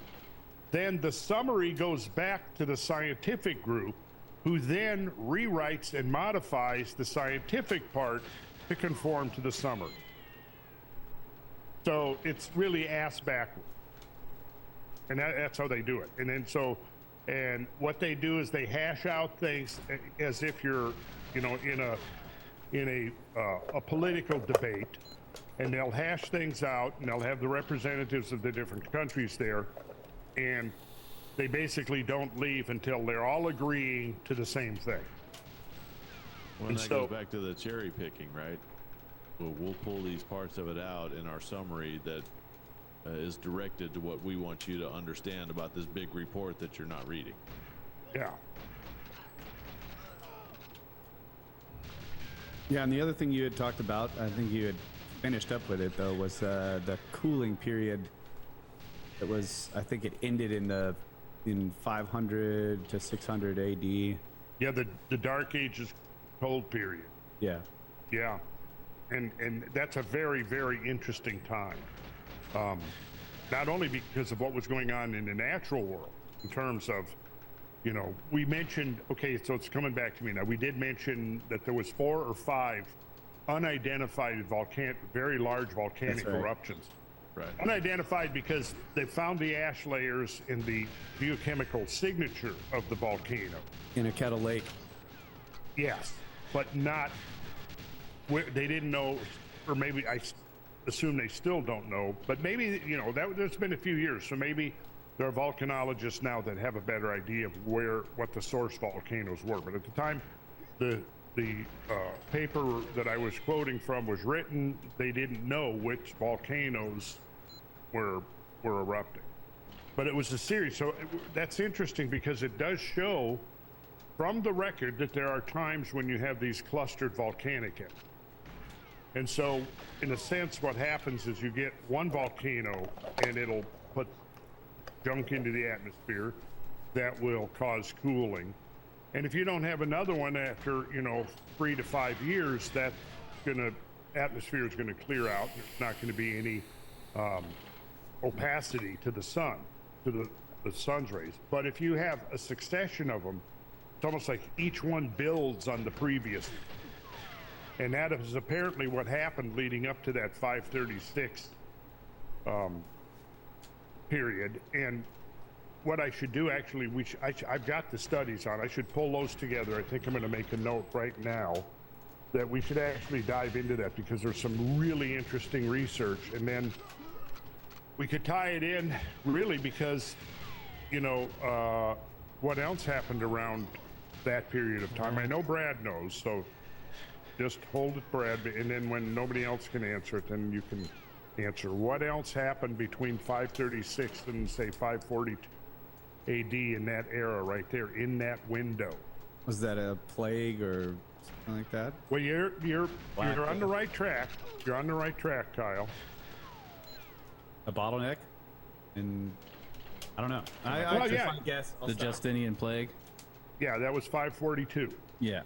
Then the summary goes back to the scientific group, who then rewrites and modifies the scientific part to conform to the summary. So it's really ass backward. And that's how they do it. And what they do is they hash out things as if you're, in a political debate, and they'll hash things out, and they'll have the representatives of the different countries there, and they basically don't leave until they're all agreeing to the same thing. Well, that goes back to the cherry picking, right? We'll pull these parts of it out in our summary that is directed to what we want you to understand about this big report that you're not reading. Yeah. Yeah, and the other thing you had talked about, I think you had finished up with it though, was the cooling period. It was, I think it ended in 500 to 600 AD. Yeah, the Dark Ages cold period. Yeah. Yeah. And that's a very, very interesting time. Not only because of what was going on in the natural world, in terms of, we mentioned, okay, so it's coming back to me now. We did mention that there was 4 or 5 unidentified very large volcanic eruptions. Right. Unidentified because they found the ash layers in the geochemical signature of the volcano. In a kettle lake. Yes, but not, they didn't know, or maybe I assume they still don't know, but maybe, there's been a few years, so maybe there are volcanologists now that have a better idea of what the source volcanoes were. But at the time the paper that I was quoting from was written, they didn't know which volcanoes were erupting. But it was a series, so that's interesting because it does show from the record that there are times when you have these clustered volcanic activity. And so, in a sense, what happens is you get one volcano and it'll put junk into the atmosphere that will cause cooling. And if you don't have another one after, 3 to 5 years, atmosphere is gonna clear out. There's not gonna be any opacity to the sun, to the sun's rays. But if you have a succession of them, it's almost like each one builds on the previous. And that is apparently what happened leading up to that 536 period. And what I should do, actually, I've got the studies on. I should pull those together. I think I'm going to make a note right now that we should actually dive into that because there's some really interesting research. And then we could tie it in, really, because, what else happened around that period of time? I know Brad knows, so just hold it, Brad, and then when nobody else can answer it, then you can answer. What else happened between 536 and, say, 540 AD in that era right there, in that window? Was that a plague or something like that? Well, you're on the right track. You're on the right track, Kyle. A bottleneck? And I don't know. Yeah. Guess. The Justinian plague. Yeah, that was 542. Yeah.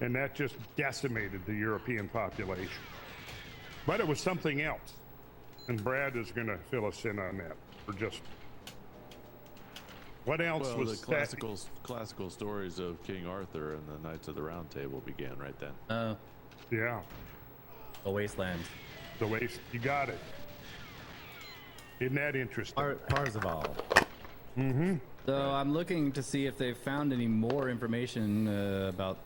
And that just decimated the European population. But it was something else. And Brad is going to fill us in on that. Or just what else was the classical stories of King Arthur and the Knights of the Round Table began right then. Yeah. The wasteland. The waste. You got it. Isn't that interesting? Parzival. Mm-hmm. So I'm looking to see if they've found any more information about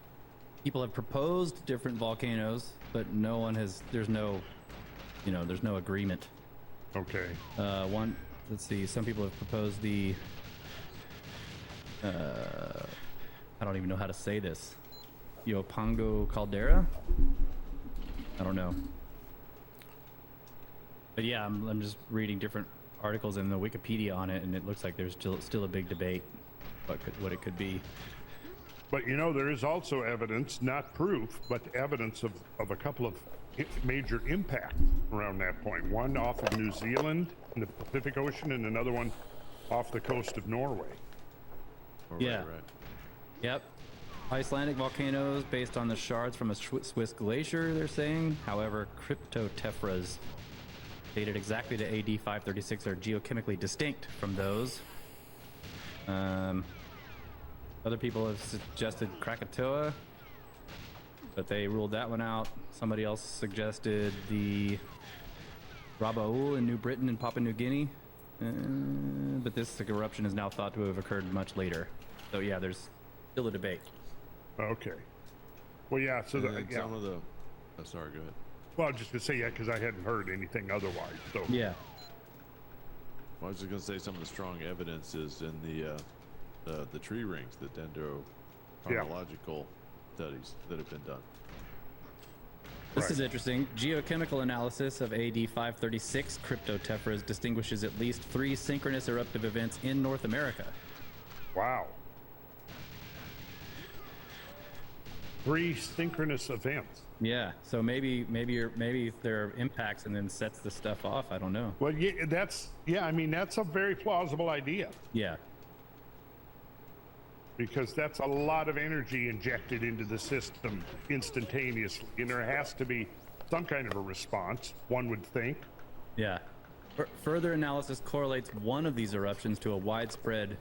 people have proposed different volcanoes, but no one has. There's no agreement. Okay. Let's see. Some people have proposed the. I don't even know how to say this. Yopango caldera. I don't know. But yeah, I'm just reading different articles in the Wikipedia on it, and it looks like there's still a big debate what it could be. But you know, there is also evidence, not proof, but evidence of a couple of major impacts around that point. One off of New Zealand in the Pacific Ocean, and another one off the coast of Norway. Yeah. Right. Yep. Icelandic volcanoes based on the shards from a Swiss glacier, they're saying. However, cryptotephras dated exactly to AD 536 are geochemically distinct from those. Other people have suggested Krakatoa, but they ruled that one out. Somebody else suggested the Rabaul in New Britain and Papua New Guinea. But this eruption is now thought to have occurred much later. So yeah, there's still a debate. Okay. Well, yeah. So And yeah. some of the. Oh, sorry. Go ahead. Well, I was just gonna say, yeah, because I hadn't heard anything otherwise. So Yeah. Well, I was just gonna say some of the strong evidence is in the tree rings, the dendrochronological studies that have been done. This is interesting. Geochemical analysis of AD 536 cryptotephras distinguishes at least 3 synchronous eruptive events in North America. Wow. 3 synchronous events. Yeah, so maybe there are impacts and then sets the stuff off. I don't know. Well, yeah, I mean, that's a very plausible idea, Yeah, because that's a lot of energy injected into the system instantaneously, and there has to be some kind of a response, one would think. yeah. Further analysis correlates one of these eruptions to a widespread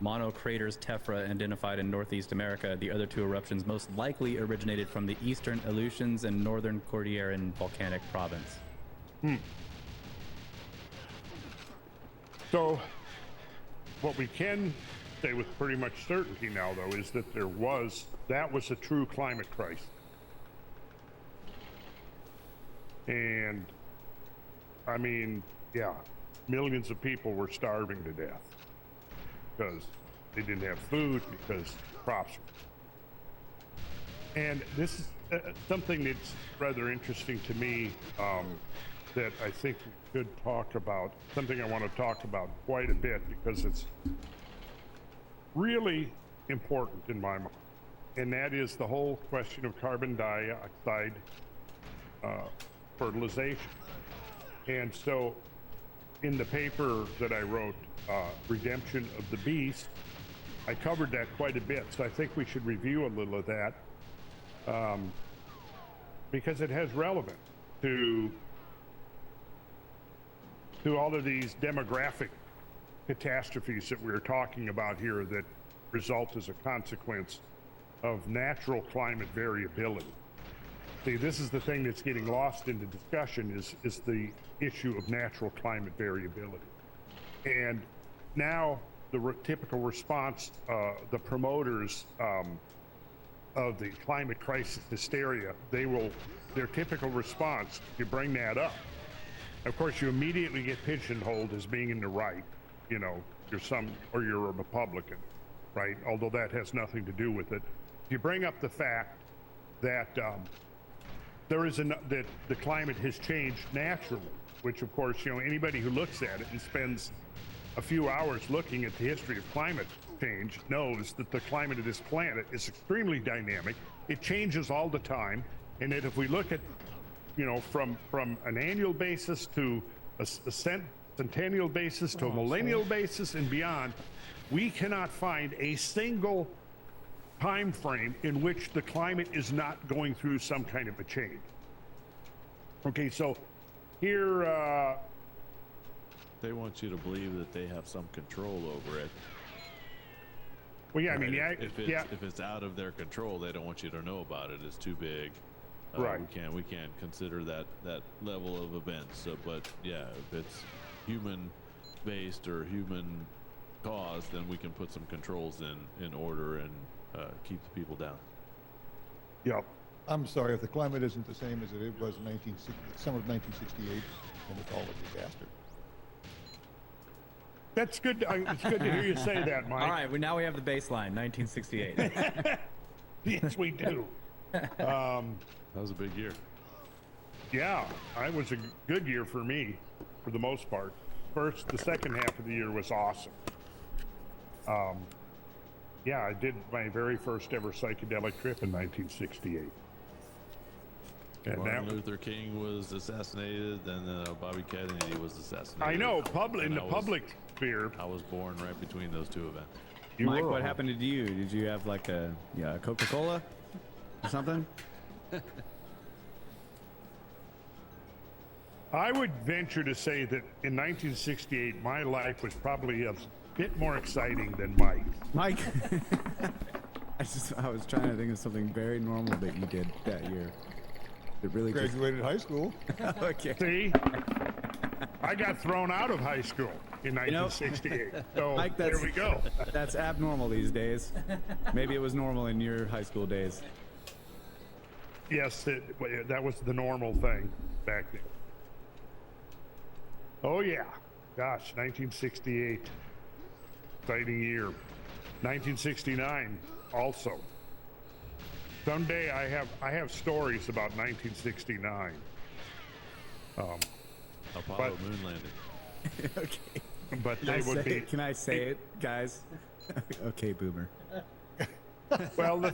monocraters tephra identified in Northeast America. The other 2 eruptions most likely originated from the eastern Aleutians and northern Cordilleran volcanic province. So, what we can say with pretty much certainty now, though, is that that was a true climate crisis. And, I mean, yeah, millions of people were starving to death because they didn't have food, because crops. And this is something that's rather interesting to me, that I think we could talk about, something I want to talk about quite a bit, because it's really important in my mind. And that is the whole question of carbon dioxide fertilization. And so in the paper that I wrote, Redemption of the Beast, I covered that quite a bit. So I think we should review a little of that, because it has relevance to all of these demographic catastrophes that we're talking about here that result as a consequence of natural climate variability. See, this is the thing that's getting lost in the discussion, is the issue of natural climate variability. And now the typical response, the promoters of the climate crisis hysteria, their typical response, you bring that up. Of course, you immediately get pigeonholed as being in the right, you know, you're a Republican, right? Although that has nothing to do with it. You bring up the fact that that the climate has changed naturally, which of course, you know, anybody who looks at it and spends a few hours looking at the history of climate change knows that the climate of this planet is extremely dynamic. It changes all the time, and that if we look at, you know, from an annual basis to a centennial basis to a millennial basis and beyond, we cannot find a single time frame in which the climate is not going through some kind of a change. Okay, so here They want you to believe that they have some control over it. well, yeah, I Right? mean, yeah, If it's out of their control, they don't want you to know about it. It's too big. Right. We can't consider that level of events. So, but yeah, if it's human based or human caused, then we can put some controls in order and keep the people down. yeah. I'm sorry if the climate isn't the same as it was in summer of 1968, and it's all a disaster. That's good. It's good to hear you say that, Mike. All right, now we have the baseline, 1968. Yes, we do. That was a big year. Yeah, it was a good year for me, for the most part. The second half of the year was awesome. Yeah, I did my very first ever psychedelic trip in 1968. And Martin that, Luther King was assassinated, then Bobby Kennedy was assassinated. I know, in And the public sphere. I was born right between those two events. You Mike, were what a- happened to you? Did you have like a Coca-Cola or something? I would venture to say that in 1968, my life was probably a bit more exciting than Mike's. Mike, I was trying to think of something very normal that you did that year. It really just Graduated high school. okay. See, I got thrown out of high school in 1968. So Mike, there we go. That's abnormal these days. Maybe it was normal in your high school days. Yes, that was the normal thing back then. Oh yeah, gosh, 1968, exciting year. 1969 also. Someday I have stories about 1969. Apollo moon landing. Okay. But they would be. Can I say it, guys? Okay, boomer. Well,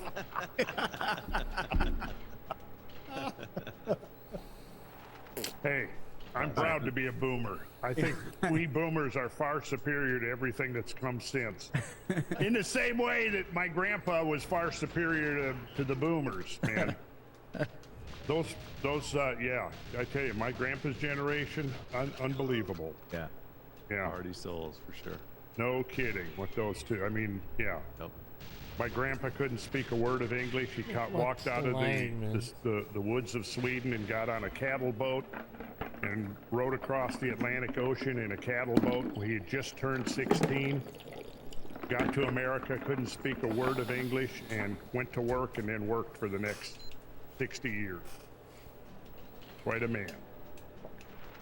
hey, I'm proud to be a boomer. I think we boomers are far superior to everything that's come since. In the same way that my grandpa was far superior to the boomers, man. Those, yeah, I tell you, my grandpa's generation, unbelievable. Yeah. Yeah, Hardy souls for sure. no kidding. What those two? I mean, yeah. Yep. My grandpa couldn't speak a word of English. He walked out of the woods of Sweden and got on a cattle boat and rode across the Atlantic Ocean in a cattle boat. He had just turned 16, got to America, couldn't speak a word of English, and went to work and then worked for the next 60 years. Quite a man.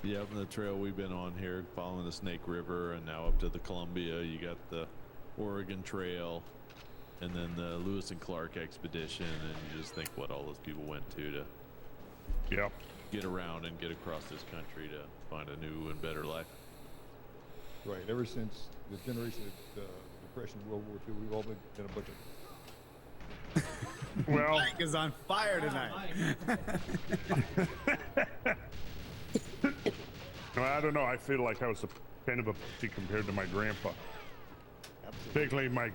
Yep, and the trail we've been on here, following the Snake River and now up to the Columbia, you got the Oregon Trail, and then the Lewis and Clark expedition, and you just think what all those people went to Yep. get around and get across this country to find a new and better life. Right. Ever since the generation of Depression, World War II, we've all been a bunch of. Well, Mike is on fire tonight. I don't know. I feel like I was kind of a pussy compared to my grandpa. Particularly my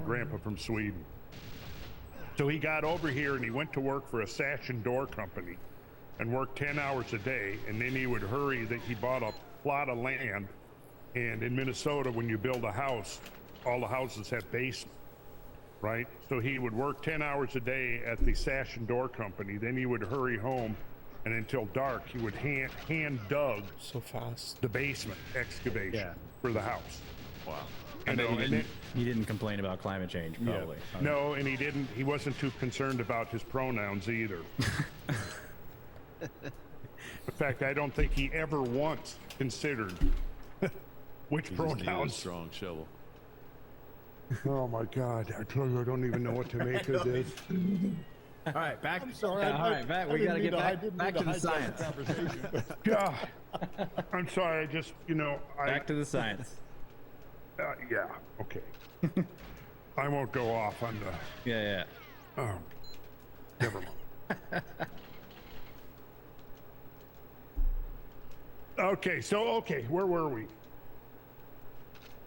grandpa from Sweden. So he got over here and he went to work for a sash and door company and worked 10 hours a day, and then he would hurry that he bought a plot of land. And in Minnesota, when you build a house, all the houses have basements, right? So he would work 10 hours a day at the sash and door company, then he would hurry home, and until dark he would hand dug So fast. the basement excavation for the house. Wow. I bet and then- he didn't complain about climate change, probably. No, and he wasn't too concerned about his pronouns either. In fact, I don't think he ever once considered which You just need a pronouns. strong shovel. Oh my God, I tell you, I don't even know what to make of this. All right, back. I'm sorry. Yeah, all right, back. We got to get back to the science. God, I'm sorry, I just, Back to the science. yeah, okay. I won't go off on the, Yeah. oh, never mind. Okay, where were we?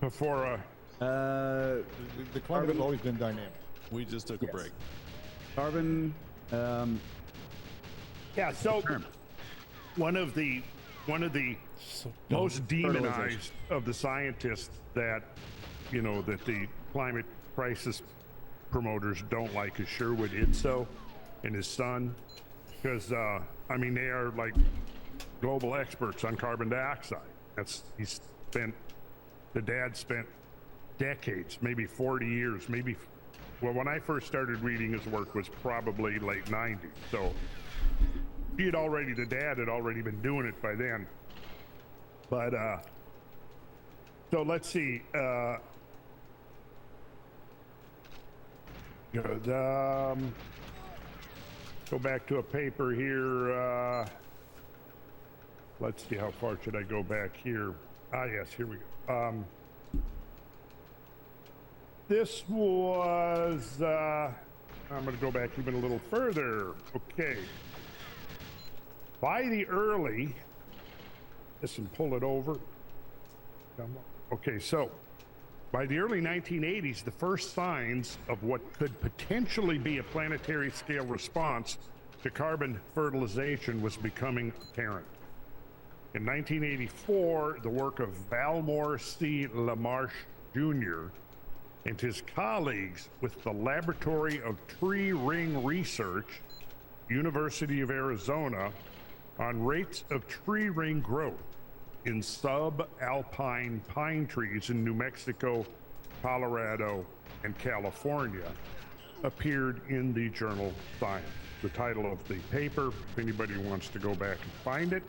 Before, The climate has always been dynamic. We just took a break. Carbon. yeah, so one of the So most demonized of the scientists that that the climate crisis promoters don't like is Sherwood Idso and his son, because I mean, they are like global experts on carbon dioxide. The dad spent decades, maybe 40 years, well, when I first started reading his work was probably late 90s, so the dad had already been doing it by then. But so let's see, go back to a paper here. Let's see, how far should I go back here? Yes, here we go. this was, I'm going to go back even a little further. Okay. By the early, listen, pull it over. Okay, so by the early 1980s, the first signs of what could potentially be a planetary scale response to carbon fertilization was becoming apparent. In 1984, the work of Valmore C. LaMarche Jr. and his colleagues with the Laboratory of Tree Ring Research, University of Arizona, on rates of tree ring growth in subalpine pine trees in New Mexico, Colorado, and California, appeared in the journal Science. The title of the paper, if anybody wants to go back and find it,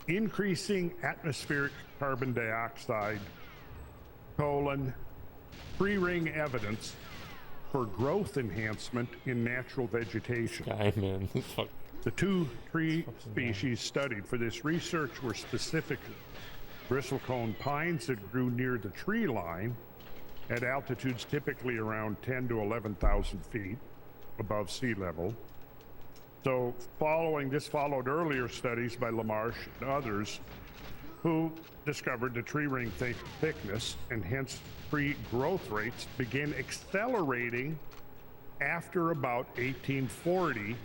Increasing Atmospheric Carbon Dioxide, Tree Ring Evidence for Growth Enhancement in Natural Vegetation. Guy, man. Fuck. The two tree species studied for this research were specifically bristlecone pines that grew near the tree line at altitudes typically around 10 to 11,000 feet above sea level. So followed earlier studies by LaMarche and others who discovered the tree ring thickness and hence tree growth rates began accelerating after about 1840,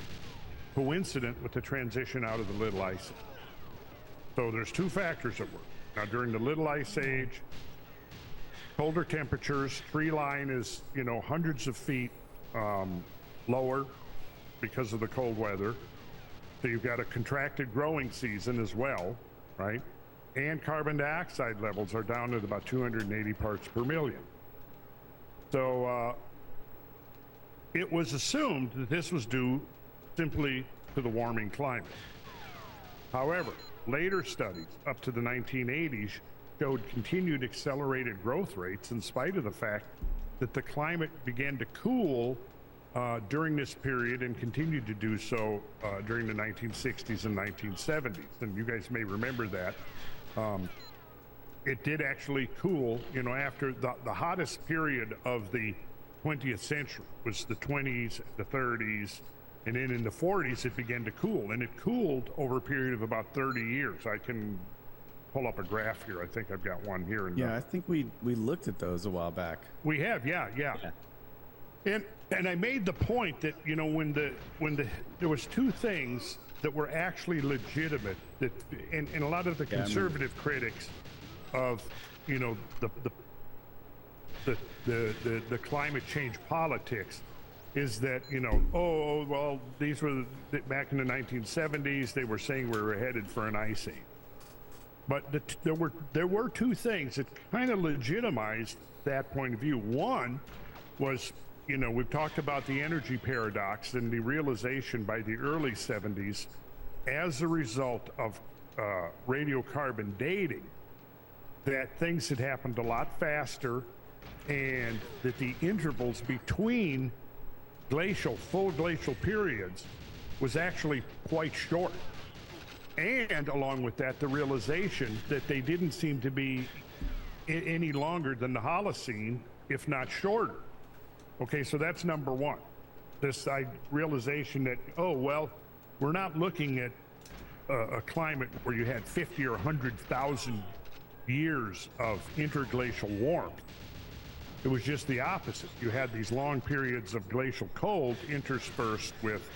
coincident with the transition out of the Little Ice Age. So there's two factors at work. Now during the Little Ice Age, colder temperatures, tree line is, hundreds of feet lower because of the cold weather. So you've got a contracted growing season as well, right? And carbon dioxide levels are down at about 280 parts per million. So it was assumed that this was due simply to the warming climate. However, later studies up to the 1980s showed continued accelerated growth rates in spite of the fact that the climate began to cool during this period and continued to do so during the 1960s and 1970s. And you guys may remember that. It did actually cool, after the hottest period of the 20th century was the 20s, the 30s, and then in the 40s it began to cool, and it cooled over a period of about 30 years. I can pull up a graph here. I think I've got one here. Yeah, I think we looked at those a while back. We have, yeah. And I made the point that when there was two things that were actually legitimate, that and a lot of the conservative critics of the climate change politics is that these were back in the 1970s, they were saying we were headed for an ice age. But there were two things that kind of legitimized that point of view. One was, we've talked about the energy paradox and the realization by the early 70s, as a result of radiocarbon dating, that things had happened a lot faster and that the intervals between full glacial periods was actually quite short. And along with that, the realization that they didn't seem to be any longer than the Holocene, if not shorter. Okay, so that's number one. This realization that, we're not looking at a climate where you had 50 or 100,000 years of interglacial warmth. It was just the opposite. You had these long periods of glacial cold interspersed with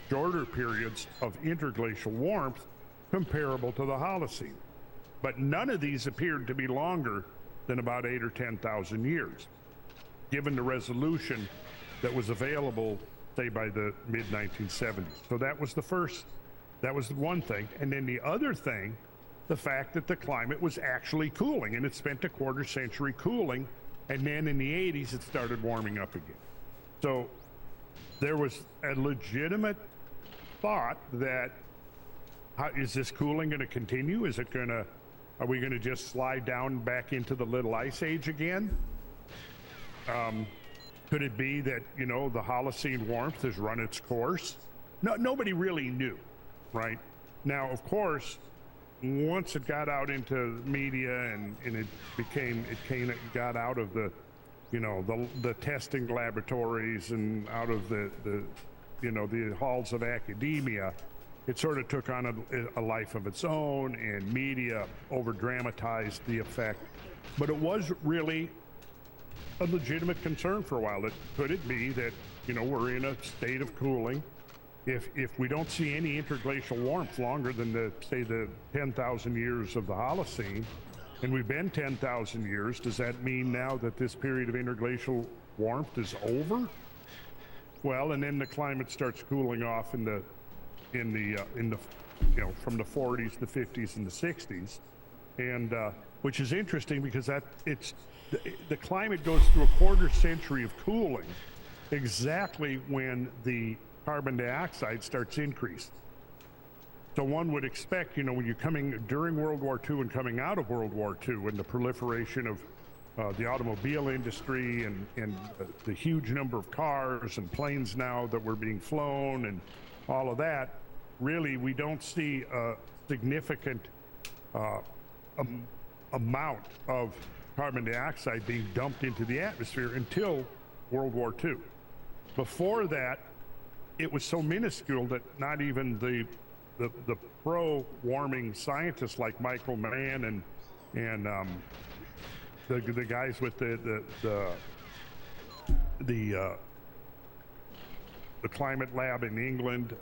shorter periods of interglacial warmth comparable to the Holocene. But none of these appeared to be longer than about 8 or 10,000 years, given the resolution that was available, say, by the mid-1970s. So that was one thing. And then the other thing, the fact that the climate was actually cooling, and it spent a quarter century cooling, and then in the 80s it started warming up again. So there was a legitimate thought that, is this cooling going to continue? Are we going to just slide down back into the Little Ice Age again? Could it be that, the Holocene warmth has run its course? No, nobody really knew, right? Now, of course, once it got out into media and it got out of the you know, the testing laboratories and out of the you know, the halls of academia, it sort of took on a life of its own, and media over dramatized the effect. But it was really a legitimate concern for a while. Could it be that, you know, we're in a state of cooling? If we don't see any interglacial warmth longer than say the 10,000 years of the Holocene, and we've been 10,000 years, does that mean now that this period of interglacial warmth is over? Well, and then the climate starts cooling off in the you know, from the 40s, the 50s, and the 60s, and which is interesting because the climate goes through a quarter century of cooling exactly when the carbon dioxide starts increasing. So one would expect, you know, when you're coming during World War II and coming out of World War II, and the proliferation of the automobile industry and the huge number of cars and planes now that were being flown and all of that, really we don't see a significant amount of carbon dioxide being dumped into the atmosphere until World War II. Before that, it was so minuscule that not even the pro-warming scientists like Michael Mann and the guys with the climate lab in England,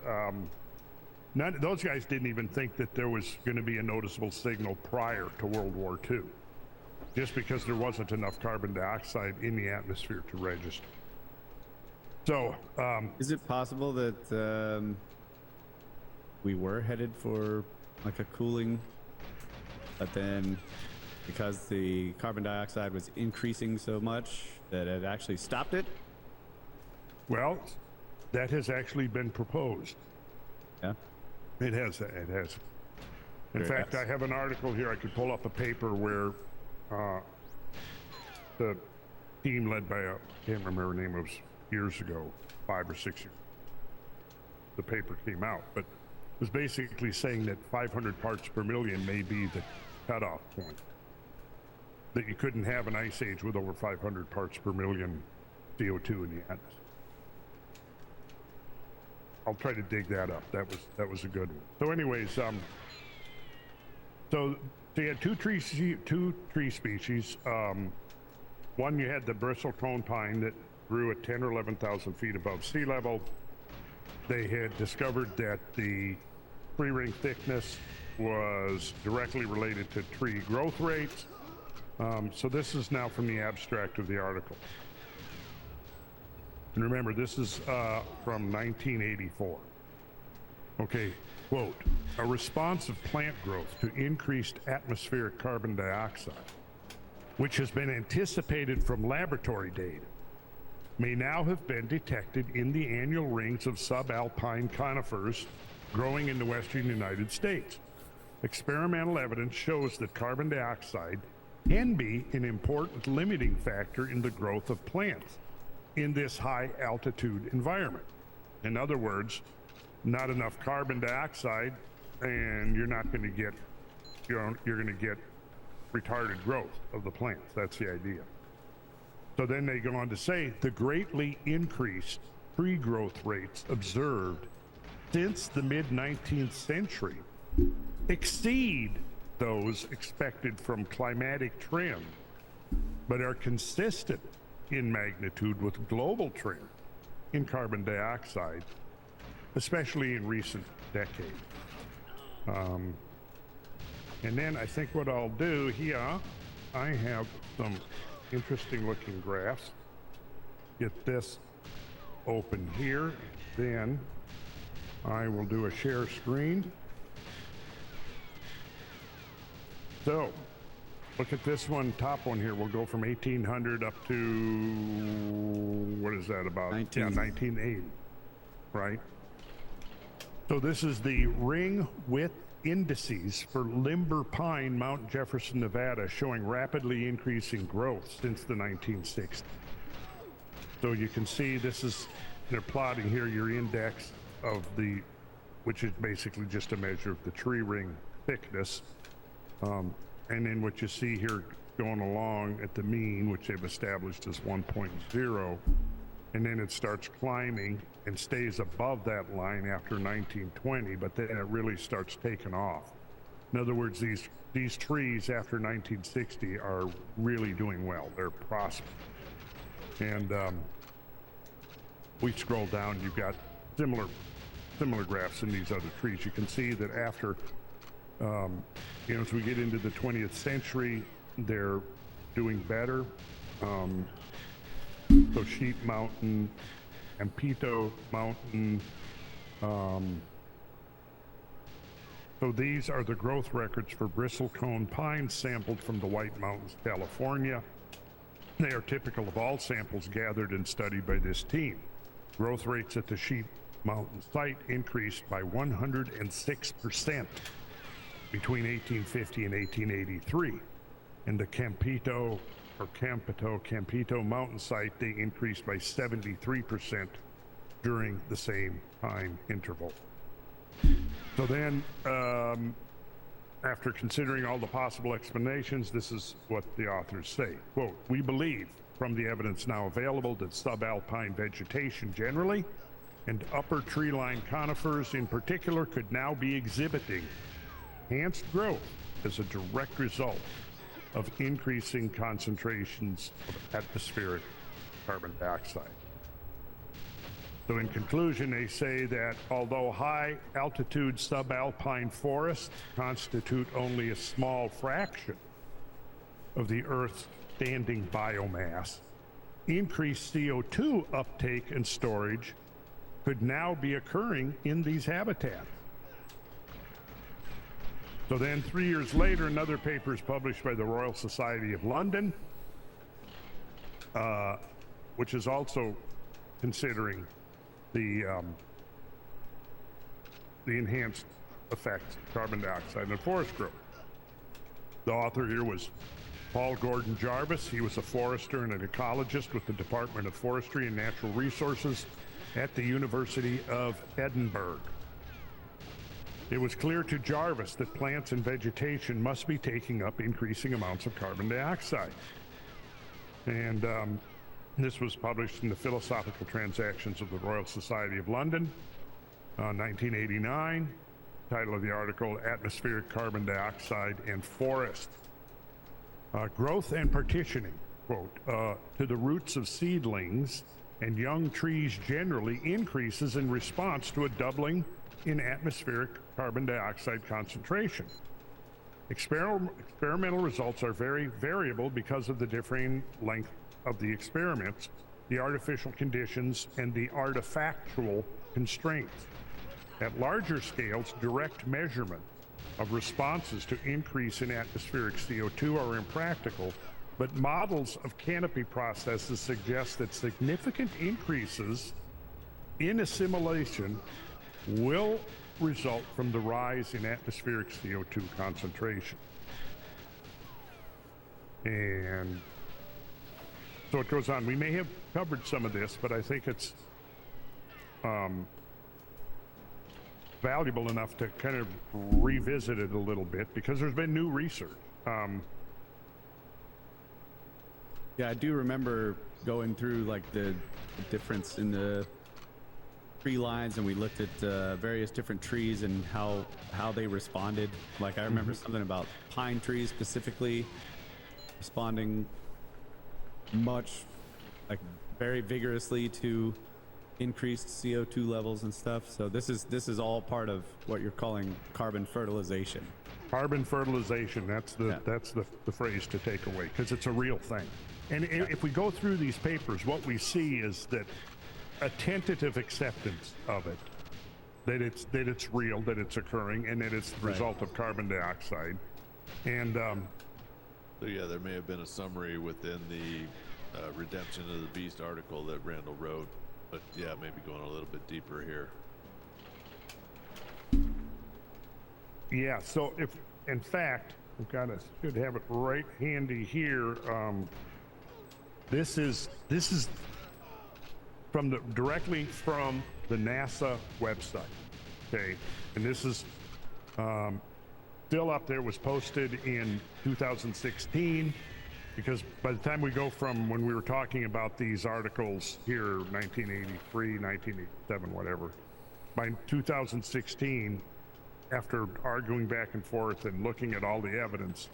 those guys didn't even think that there was going to be a noticeable signal prior to World War II, just because there wasn't enough carbon dioxide in the atmosphere to register. So, is it possible that we were headed for like a cooling, but then because the carbon dioxide was increasing so much that it actually stopped it? Well, that has actually been proposed. Yeah. It has. In fact, I have an article here. I could pull up a paper where the team led by I can't remember her name, it was years ago, 5 or 6 years. The paper came out, but it was basically saying that 500 parts per million may be the cutoff point. That you couldn't have an ice age with over 500 parts per million CO2 in the atmosphere. I'll try to dig that up. That was a good one. So anyways, so you had two tree species. One, you had the bristlecone pine that grew at 10 or 11,000 feet above sea level. They had discovered that the tree ring thickness was directly related to tree growth rates. So this is now from the abstract of the article. And remember, this is from 1984. Okay, quote, a response of plant growth to increased atmospheric carbon dioxide, which has been anticipated from laboratory data, may now have been detected in the annual rings of subalpine conifers growing in the western United States. Experimental evidence shows that carbon dioxide can be an important limiting factor in the growth of plants in this high altitude environment. In other words, not enough carbon dioxide and you're not going to get, you're going to get retarded growth of the plants. That's the idea. So then they go on to say the greatly increased tree growth rates observed since the mid-19th century exceed those expected from climatic trends, but are consistent in magnitude with global trend in carbon dioxide, especially in recent decades. And then I think what I'll do here, I have some interesting looking graphs. Get this open here, then I will do a share screen. So look at this one, top one here. We'll go from 1800 up to, what is that about? 1980, right? So this is the ring width indices for limber pine, Mount Jefferson, Nevada, showing rapidly increasing growth since the 1960s. So you can see this is, they're plotting here your index of the, which is basically just a measure of the tree ring thickness. And then what you see here going along at the mean, which they've established as 1.0, and then it starts climbing and stays above that line after 1920, but then it really starts taking off. In other words, these trees after 1960 are really doing well. They're prosperous. And we scroll down, you've got similar graphs in these other trees. You can see that after, as we get into the 20th century, they're doing better. So Sheep Mountain and Pito Mountain. So these are the growth records for bristlecone pines sampled from the White Mountains, California. They are typical of all samples gathered and studied by this team. Growth rates at the Sheep Mountain site increased by 106% between 1850 and 1883. In the Campito Mountain site, they increased by 73% during the same time interval. So then, after considering all the possible explanations, this is what the authors say. Quote, "We believe from the evidence now available that subalpine vegetation generally and upper tree line conifers in particular could now be exhibiting enhanced growth as a direct result of increasing concentrations of atmospheric carbon dioxide." So in conclusion, they say that although high altitude subalpine forests constitute only a small fraction of the Earth's standing biomass, increased CO2 uptake and storage could now be occurring in these habitats. So then 3 years later, another paper is published by the Royal Society of London, which is also considering the enhanced effects of carbon dioxide and forest growth. The author here was Paul Gordon Jarvis. He was a forester and an ecologist with the Department of Forestry and Natural Resources at the University of Edinburgh. It was clear to Jarvis that plants and vegetation must be taking up increasing amounts of carbon dioxide. And this was published in the Philosophical Transactions of the Royal Society of London, 1989. Title of the article, Atmospheric Carbon Dioxide and Forest. Growth and partitioning, quote, to the roots of seedlings and young trees generally increases in response to a doubling in atmospheric carbon dioxide concentration. Experimental results are very variable because of the differing length of the experiments, the artificial conditions, and the artifactual constraints. At larger scales, direct measurement of responses to increase in atmospheric CO2 are impractical, but models of canopy processes suggest that significant increases in assimilation will result from the rise in atmospheric CO2 concentration. And so it goes on. We may have covered some of this, but I think it's valuable enough to kind of revisit it a little bit because there's been new research. Yeah, I do remember going through like the difference in the tree lines, and we looked at various different trees and how they responded. Like I remember something about pine trees specifically responding much, like very vigorously to increased CO2 levels and stuff. So this is all part of what you're calling carbon fertilization. Carbon fertilization, that's the phrase to take away, because it's a real thing. And if we go through these papers, what we see is that a tentative acceptance of it, that it's real, that it's occurring, and that it's the result of carbon dioxide. And so yeah, there may have been a summary within the Redemption of the Beast article that Randall wrote, but yeah, maybe going a little bit deeper here. Yeah, so if, in fact, should have it right handy here. This is directly from the NASA website. Okay, and this is still up there. Was posted in 2016. because by the time we go from when we were talking about these articles here, 1983, 1987, whatever, by 2016, after arguing back and forth and looking at all the evidence,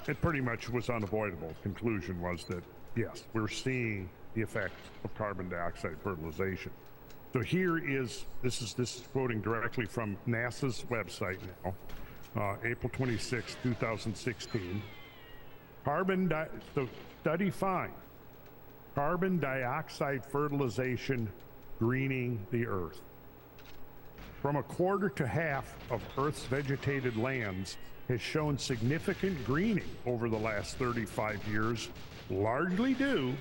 it pretty much was unavoidable. Conclusion was that, yes, we're seeing the effects of carbon dioxide fertilization. So here is, this is quoting directly from NASA's website now, April 26, 2016. So study finds carbon dioxide fertilization greening the Earth. From a quarter to half of Earth's vegetated lands has shown significant greening over the last 35 years, largely due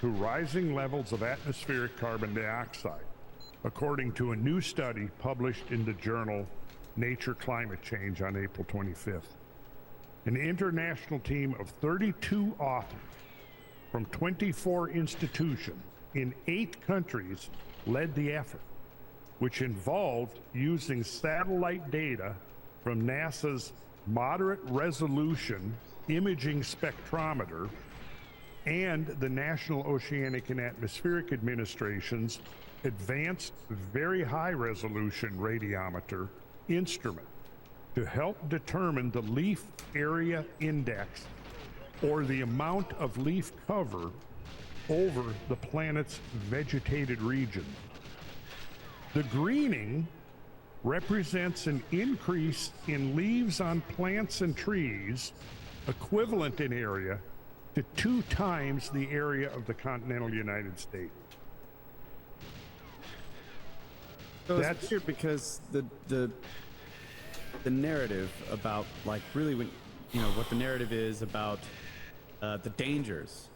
to rising levels of atmospheric carbon dioxide, according to a new study published in the journal Nature Climate Change on April 25th. An international team of 32 authors from 24 institutions in 8 countries led the effort, which involved using satellite data from NASA's Moderate Resolution Imaging Spectrometer and the National Oceanic and Atmospheric Administration's Advanced Very High Resolution Radiometer instrument to help determine the leaf area index, or the amount of leaf cover over the planet's vegetated region. The greening represents an increase in leaves on plants and trees equivalent in area to 2 times the area of the continental United States. So it's weird because the narrative about, like, really, when you know what the narrative is about the dangers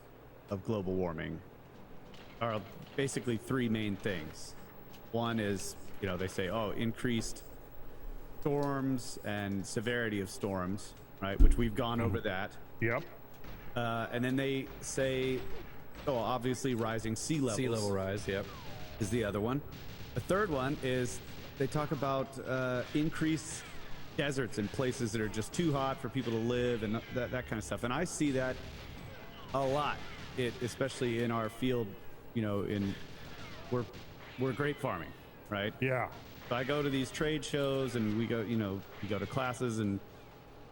of global warming are basically 3 main things. One is, you know, they say, oh, increased storms and severity of storms, right? Which we've gone over that. Yep. And then they say, oh, obviously rising sea levels. Sea level rise, yep. Is the other one. The third one is they talk about increased deserts and places that are just too hot for people to live and that kind of stuff. And I see that a lot, especially in our field, you know, we're grape farming, right? Yeah. So I go to these trade shows and we go to classes and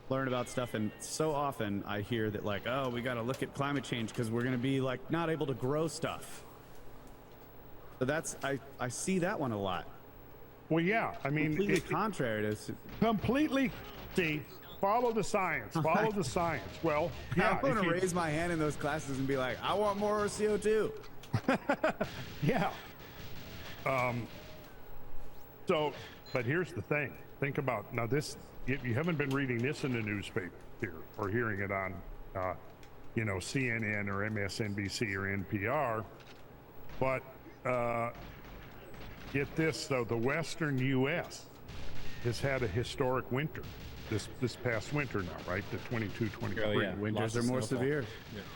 learn about stuff, and so often I hear that, like, oh, we got to look at climate change because we're going to be, like, not able to grow stuff. So that's, I see that one a lot. Well, yeah, I mean, Completely contrary to completely, see, follow the science, follow the science. Well, yeah. I'm going to raise my hand in those classes and be like, I want more CO2. Yeah. So, but here's the thing. Think about, now this, you haven't been reading this in the newspaper here or hearing it on, you know, CNN or MSNBC or NPR, but get this though, the Western U.S. has had a historic winter this past winter now, right? The 22-23. Oh, yeah. Winters are more severe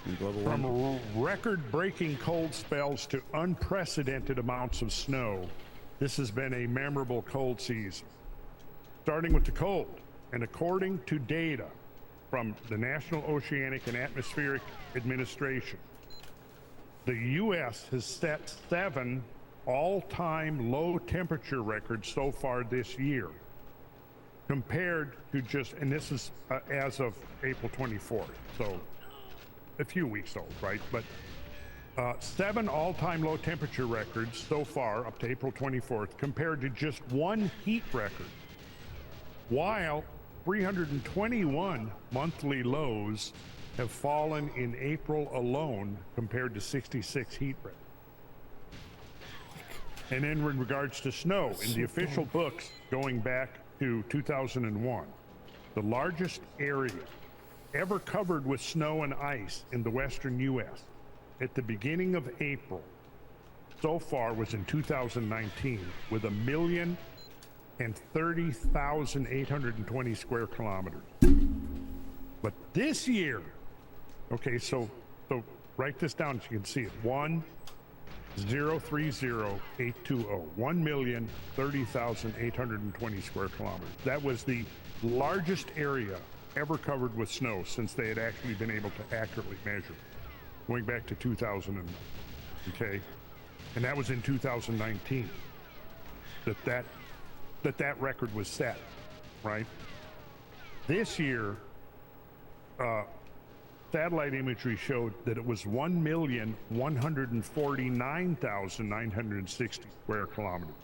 in global warming. From record-breaking cold spells to unprecedented amounts of snow, this has been a memorable cold season. Starting with the cold, and according to data from the National Oceanic and Atmospheric Administration, the U.S. has set 7 all-time low temperature records so far this year, compared to just, and this is as of April 24th, so a few weeks old, right? But 7 all-time low temperature records so far up to April 24th, compared to just 1 heat record, while 321 monthly lows have fallen in April alone compared to 66 heat records. And then in regards to snow, in the official books going back to 2001, the largest area ever covered with snow and ice in the western U.S. at the beginning of April so far was in 2019 with 1,030,820 square kilometers. But this year, okay, so write this down so you can see it. 1,030,820, 1,030,820 square kilometers. That was the largest area ever covered with snow since they had actually been able to accurately measure, going back to 2000. Okay, and that was in 2019 that record was set, right? This year, satellite imagery showed that it was 1,149,960 square kilometers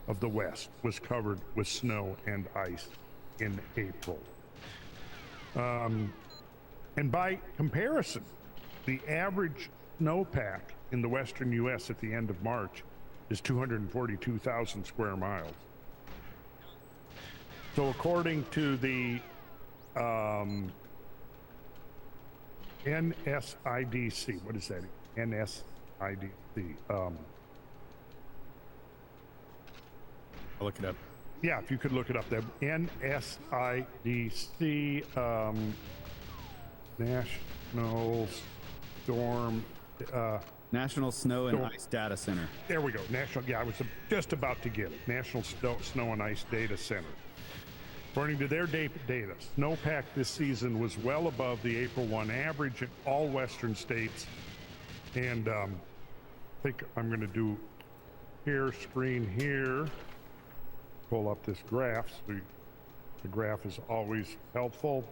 of the West was covered with snow and ice in April. And by comparison, the average snowpack in the western U.S. at the end of March is 242,000 square miles. So according to the NSIDC, what is that? NSIDC. I'll look it up. Yeah, if you could look it up, the NSIDC National Storm. National Snow and Ice Data Center. There we go. National. Yeah, I was just about to get it. National Snow and Ice Data Center. According to their data, snowpack this season was well above the April 1 average in all western states. And I think I'm going to do screen here. Pull up this graph. So the graph is always helpful.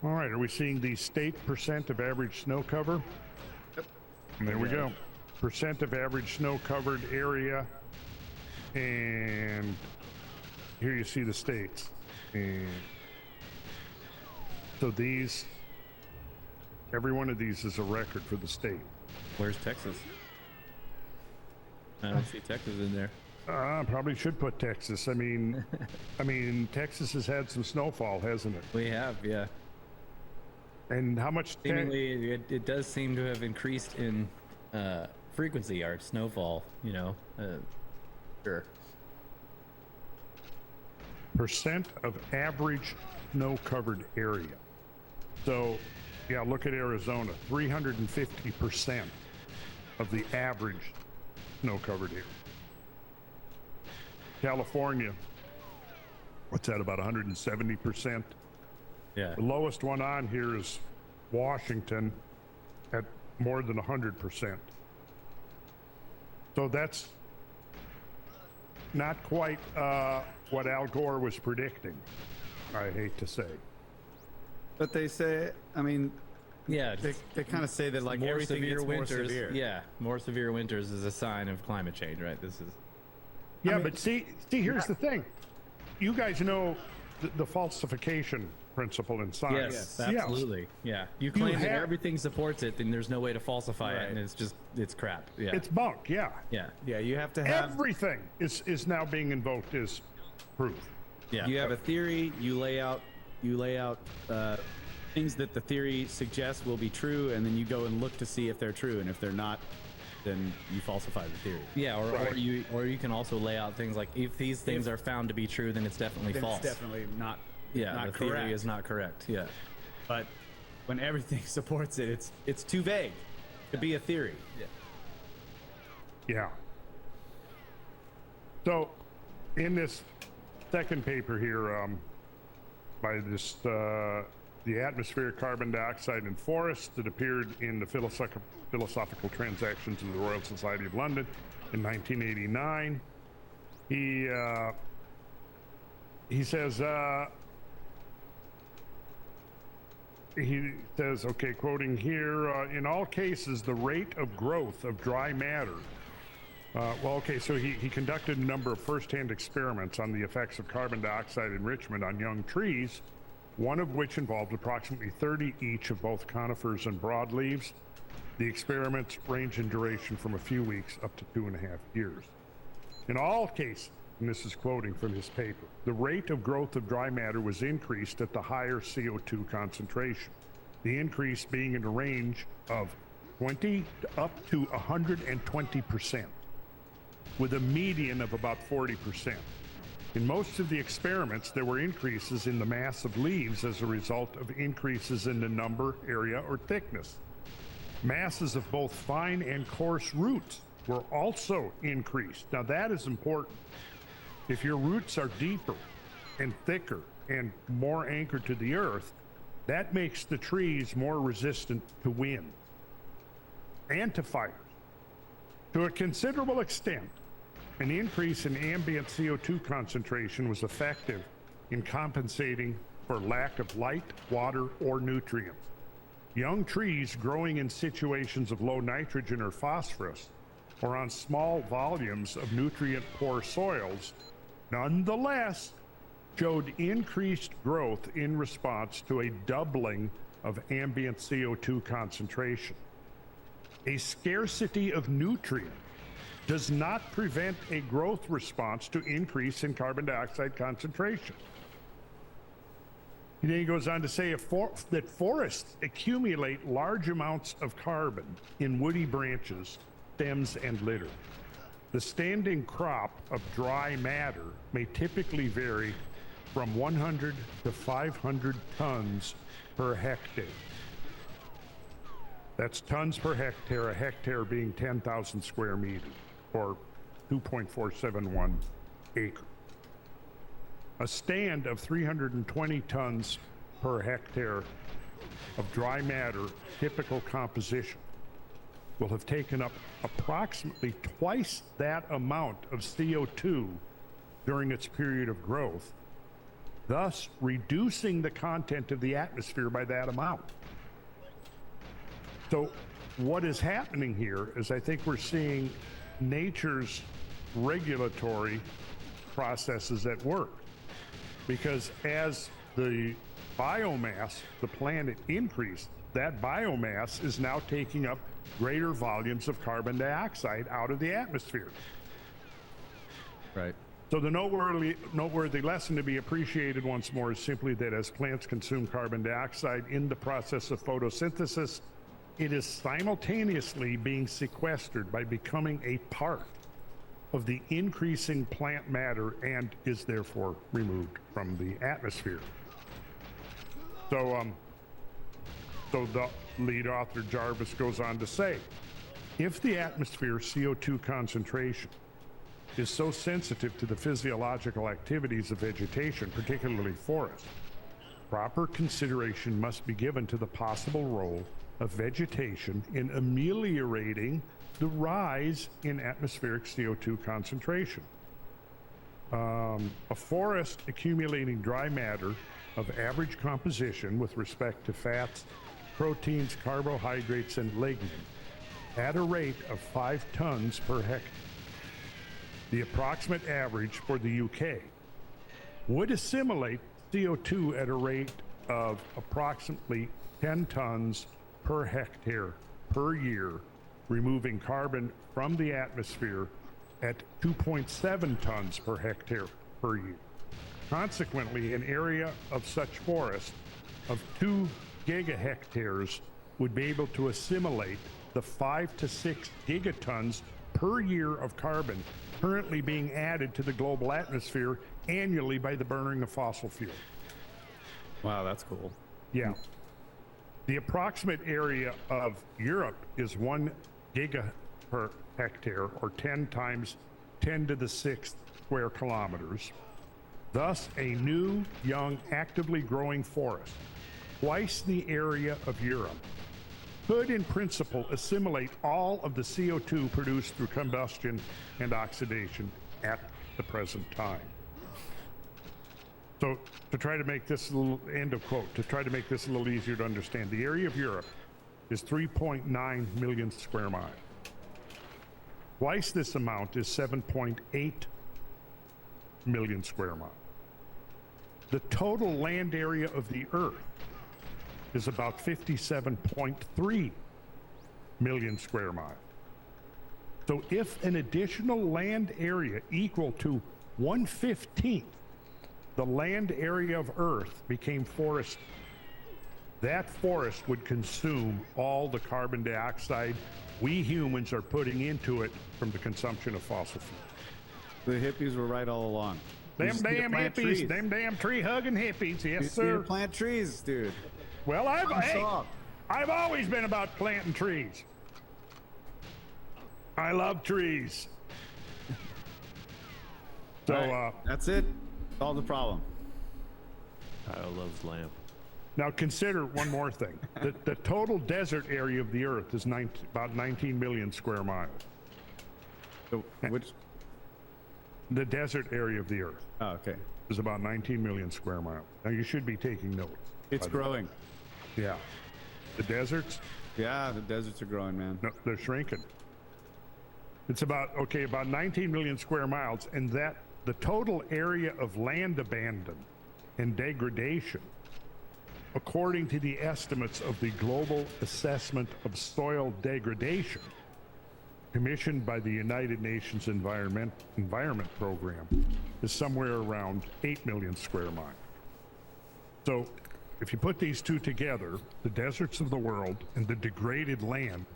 All right, are we seeing the state percent of average snow cover? Yep. And there we go. Percent of average snow covered area. And here you see the states. And so every one of these is a record for the state. Where's Texas? I don't see Texas in there. Probably should put Texas. I mean, Texas has had some snowfall, hasn't it? We have, yeah. And how much? Seemingly, it does seem to have increased in frequency, our snowfall. Sure. Percent of average snow-covered area. So, yeah, look at Arizona, 350% of the average snow-covered area. California, what's that, about 170%? Yeah. The lowest one on here is Washington at more than 100%. So that's not quite what Al Gore was predicting, I hate to say. But they say, I mean, Yeah. they kind of say that like more everything severe gets winters. more severe. Yeah, more severe winters is a sign of climate change, right? This is. Yeah, but see, here's the thing. You guys know the falsification principle in science. Yes, absolutely. Yeah. You claim that everything supports it, then there's no way to falsify it, and it's crap. Yeah. It's bunk, yeah. Yeah. Yeah, you have to have Everything is now being invoked as proof. Yeah. You have a theory. You lay out things that the theory suggests will be true, and then you go and look to see if they're true, and if they're not, then you falsify the theory. Yeah, or you can also lay out things like if these things are found to be true, then it's definitely Then false. it's definitely not. Yeah, not the correct. theory is not correct. Yeah. But when everything supports it, it's too vague to be a theory. Yeah. So, in this second paper here, by this the atmospheric carbon dioxide in forests that appeared in the philosophical transactions of the Royal Society of London in 1989, he says. He says, okay, quoting here, in all cases, the rate of growth of dry matter. So he conducted a number of first-hand experiments on the effects of carbon dioxide enrichment on young trees, one of which involved approximately 30 each of both conifers and broadleaves. The experiments range in duration from a few weeks up to 2.5 years. In all cases, and this is quoting from his paper, the rate of growth of dry matter was increased at the higher CO2 concentration, the increase being in a range of 20 up to 120%, with a median of about 40%. In most of the experiments, there were increases in the mass of leaves as a result of increases in the number, area, or thickness. Masses of both fine and coarse roots were also increased. Now that is important. If your roots are deeper and thicker, and more anchored to the earth, that makes the trees more resistant to wind and to fires. To a considerable extent, an increase in ambient CO2 concentration was effective in compensating for lack of light, water, or nutrients. Young trees growing in situations of low nitrogen or phosphorus, or on small volumes of nutrient-poor soils, nonetheless showed increased growth in response to a doubling of ambient CO2 concentration. A scarcity of nutrient does not prevent a growth response to increase in carbon dioxide concentration. And then he goes on to say that forests accumulate large amounts of carbon in woody branches, stems, and litter. The standing crop of dry matter may typically vary from 100 to 500 tons per hectare. That's tons per hectare, a hectare being 10,000 square meters, or 2.471 acres. A stand of 320 tons per hectare of dry matter, typical composition, will have taken up approximately twice that amount of CO2 during its period of growth, thus reducing the content of the atmosphere by that amount. So what is happening here is I think we're seeing nature's regulatory processes at work. Because as the biomass, the planet increased, that biomass is now taking up greater volumes of carbon dioxide out of the atmosphere. Right. So the noteworthy lesson to be appreciated once more is simply that as plants consume carbon dioxide in the process of photosynthesis, it is simultaneously being sequestered by becoming a part of the increasing plant matter and is therefore removed from the atmosphere. So the lead author Jarvis goes on to say, if the atmosphere's CO2 concentration is so sensitive to the physiological activities of vegetation, particularly forests, proper consideration must be given to the possible role of vegetation in ameliorating the rise in atmospheric CO2 concentration. A forest accumulating dry matter of average composition with respect to fats, proteins, carbohydrates, and lignin at a rate of 5 tons per hectare. The approximate average for the UK would assimilate CO2 at a rate of approximately 10 tons per hectare per year, removing carbon from the atmosphere at 2.7 tons per hectare per year. Consequently, an area of such forest of 2 gigahectares would be able to assimilate the 5 to 6 gigatons per year of carbon currently being added to the global atmosphere annually by the burning of fossil fuel. Wow, that's cool. Yeah. The approximate area of Europe is 1 giga per hectare, or 10 times 10 to the 6th square kilometers. Thus, a new, young, actively growing forest, twice the area of Europe, could in principle assimilate all of the CO2 produced through combustion and oxidation at the present time. So to try to make this a little, end of quote, to try to make this a little easier to understand, the area of Europe is 3.9 million square miles. Twice this amount is 7.8 million square miles. The total land area of the Earth is about 57.3 million square miles. So if an additional land area equal to 1/15 the land area of Earth became forest, that forest would consume all the carbon dioxide we humans are putting into it from the consumption of fossil fuels. The hippies were right all along. Them damn hippies, them damn tree-hugging hippies, yes sir. Plant trees, dude. Well, I've always been about planting trees. I love trees. So All right, that's it. Solve the problem. Kyle loves lamp. Now consider one more thing. The total desert area of the Earth is about 19 million square miles. So which? The desert area of the Earth Oh, okay. is about 19 million square miles. Now you should be taking notes. It's growing. Yeah. The deserts, Yeah, the deserts are growing, man. no, they're shrinking. It's about 19 million square miles, and that the total area of land abandon and degradation, according to the estimates of the Global Assessment of Soil Degradation, commissioned by the United Nations Environment Program, is somewhere around 8 million square miles. So if you put these two together, the deserts of the world and the degraded land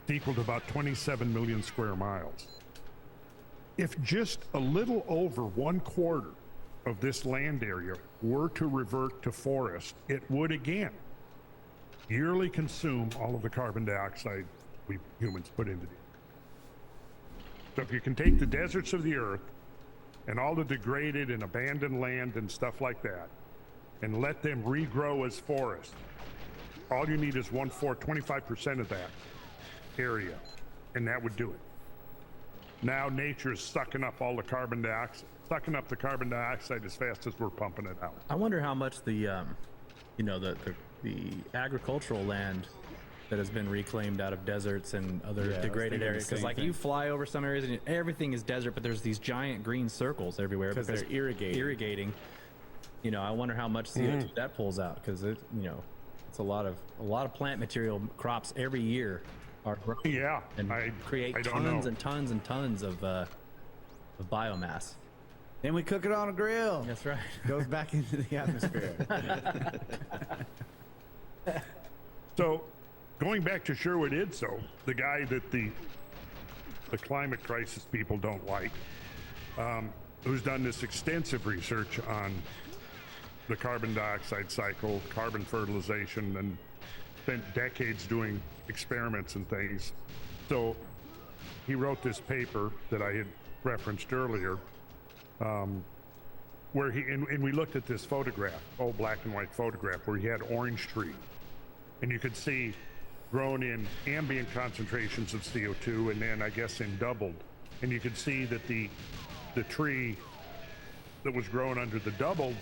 equal to about 27 million square miles. If just a little over 1/4 of this land area were to revert to forest, it would again yearly consume all of the carbon dioxide we humans put into the air. So if you can take the deserts of the Earth and all the degraded and abandoned land and stuff like that, and let them regrow as forest, all you need is 25% of that area, and that would do it. Now nature is sucking up all the carbon dioxide, sucking up the carbon dioxide as fast as we're pumping it out. I wonder how much the agricultural land that has been reclaimed out of deserts and other Yeah, degraded areas. Because like you fly over some areas and everything is desert, but there's these giant green circles everywhere because they're irrigating. You know, I wonder how much CO2 that pulls out, because it, you know, it's a lot of plant material. Crops every year are grown Yeah, and create I don't tons know. and tons and tons of biomass. Then we cook it on a grill. That's right. Goes back into the atmosphere. So, going back to Sherwood Idso, the guy that the climate crisis people don't like, who's done this extensive research on the carbon dioxide cycle, carbon fertilization, and spent decades doing experiments and things. So he wrote this paper that I had referenced earlier, where and we looked at this photograph, old black and white photograph, where he had orange tree, and you could see grown in ambient concentrations of CO2, and then I guess in doubled, and you could see that the tree that was grown under the doubled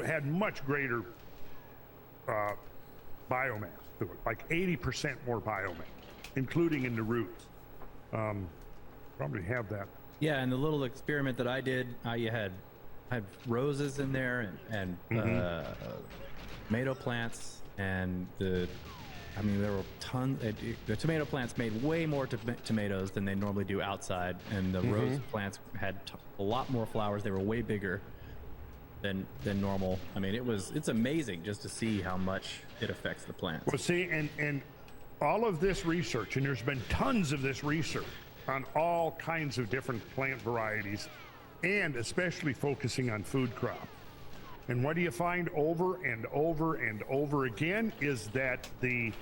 had much greater biomass to it, like 80% more biomass, including in the roots. Probably have that. Yeah, and the little experiment that I did, I had roses in there and tomato plants, and there were tons. The tomato plants made way more tomatoes than they normally do outside, and the rose plants had a lot more flowers. They were way bigger than normal. I mean, it's amazing just to see how much it affects the plants. Well, see, and all of this research, and there's been tons of this research on all kinds of different plant varieties, and especially focusing on food crops. And what do you find over and over and over again is that the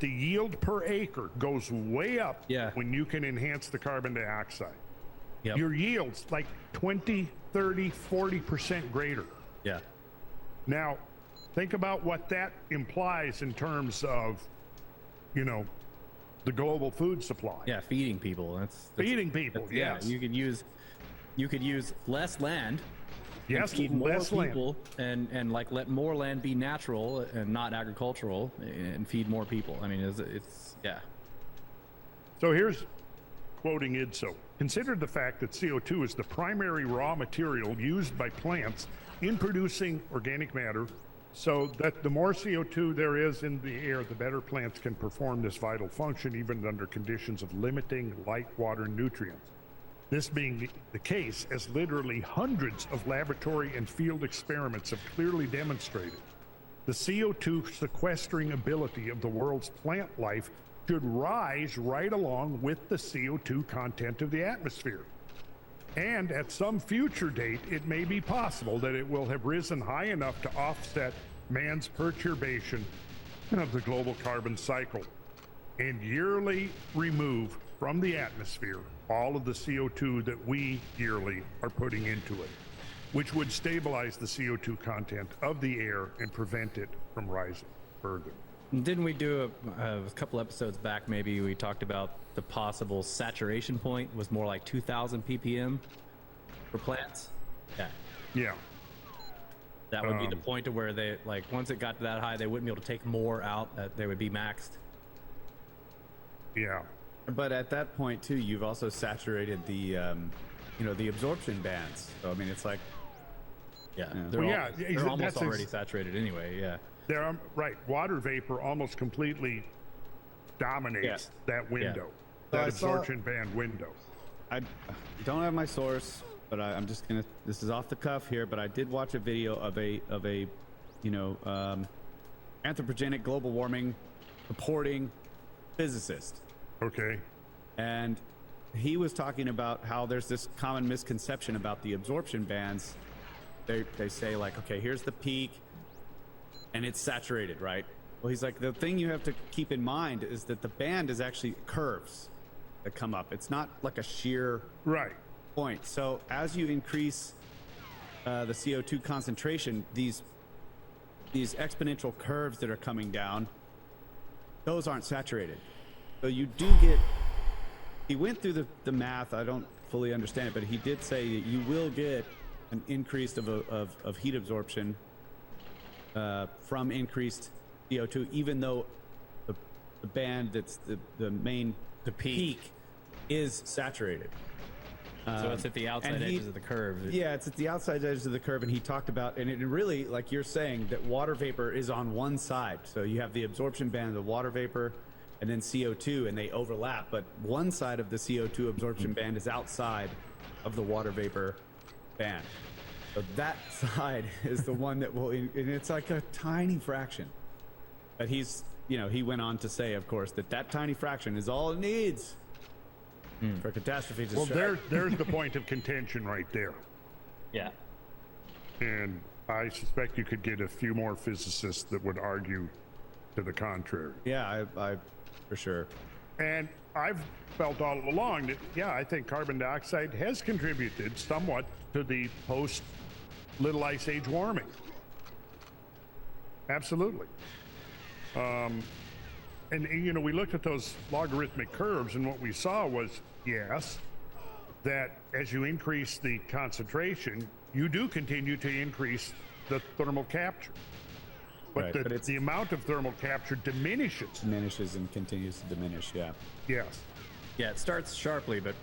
yield per acre goes way up when you can enhance the carbon dioxide. Yep. Your yields like 20, 30, 40% greater. Yeah. Now, think about what that implies in terms of, the global food supply. Yeah, feeding people. That's feeding people. Yeah, yes. you could use less land. Yes, feed more less people and like let more land be natural and not agricultural, and feed more people. I mean, it's yeah. So here's quoting Idso. Consider the fact that CO2 is the primary raw material used by plants in producing organic matter, so that the more CO2 there is in the air, the better plants can perform this vital function, even under conditions of limiting light, water, and nutrients. This being the case, as literally hundreds of laboratory and field experiments have clearly demonstrated, the CO2 sequestering ability of the world's plant life should rise right along with the CO2 content of the atmosphere. And at some future date, it may be possible that it will have risen high enough to offset man's perturbation of the global carbon cycle and yearly remove from the atmosphere all of the CO2 that we yearly are putting into it. which would stabilize the CO2 content of the air and prevent it from rising further. Didn't we do a couple episodes back? Maybe we talked about the possible saturation point was more like 2,000 ppm for plants. Yeah, Yeah. that would be the point to where they like once it got to that high, they wouldn't be able to take more out. That they would be maxed. Yeah. But at that point too, you've also saturated the, the absorption bands. So I mean, it's like, Yeah, Well, yeah, they're almost that's already saturated anyway. Yeah. There, right. Water vapor almost completely dominates that window, So that I saw- absorption band window. I don't have my source, but I'm just gonna. This is off the cuff here, but I did watch a video of a anthropogenic global warming reporting physicist, Okay. and he was talking about how there's this common misconception about the absorption bands. They say like, okay, here's the peak, and it's saturated, right? Well, he's like, the thing you have to keep in mind is that the band is actually curves that come up. It's not like a sheer Right. point. So as you increase the CO2 concentration, these exponential curves that are coming down, those aren't saturated. So you do get. He went through the math. I don't fully understand it, but he did say that you will get an increase of heat absorption from increased CO2, even though the band that's the main peak is saturated. So it's at the outside and he- edges of the curve. Yeah, it's at the outside edges of the curve, and he talked about, and it really, like you're saying, that water vapor is on one side. So you have the absorption band of the water vapor, and then CO2, and they overlap. But one side of the CO2 absorption band is outside of the water vapor band. So that side is the one that will, and it's like a tiny fraction. But he went on to say, of course, that tiny fraction is all it needs for catastrophe to Well, strike. there's the point of contention right there. Yeah. And I suspect you could get a few more physicists that would argue to the contrary. Yeah, I for sure. And I've felt all along that, yeah, I think carbon dioxide has contributed somewhat to the post Little Ice Age warming. Absolutely. And we looked at those logarithmic curves, and what we saw was, yes, that as you increase the concentration, you do continue to increase the thermal capture. But, Right, but it's- the amount of thermal capture diminishes. Diminishes and continues to diminish. Yeah. Yes. Yeah, it starts sharply, but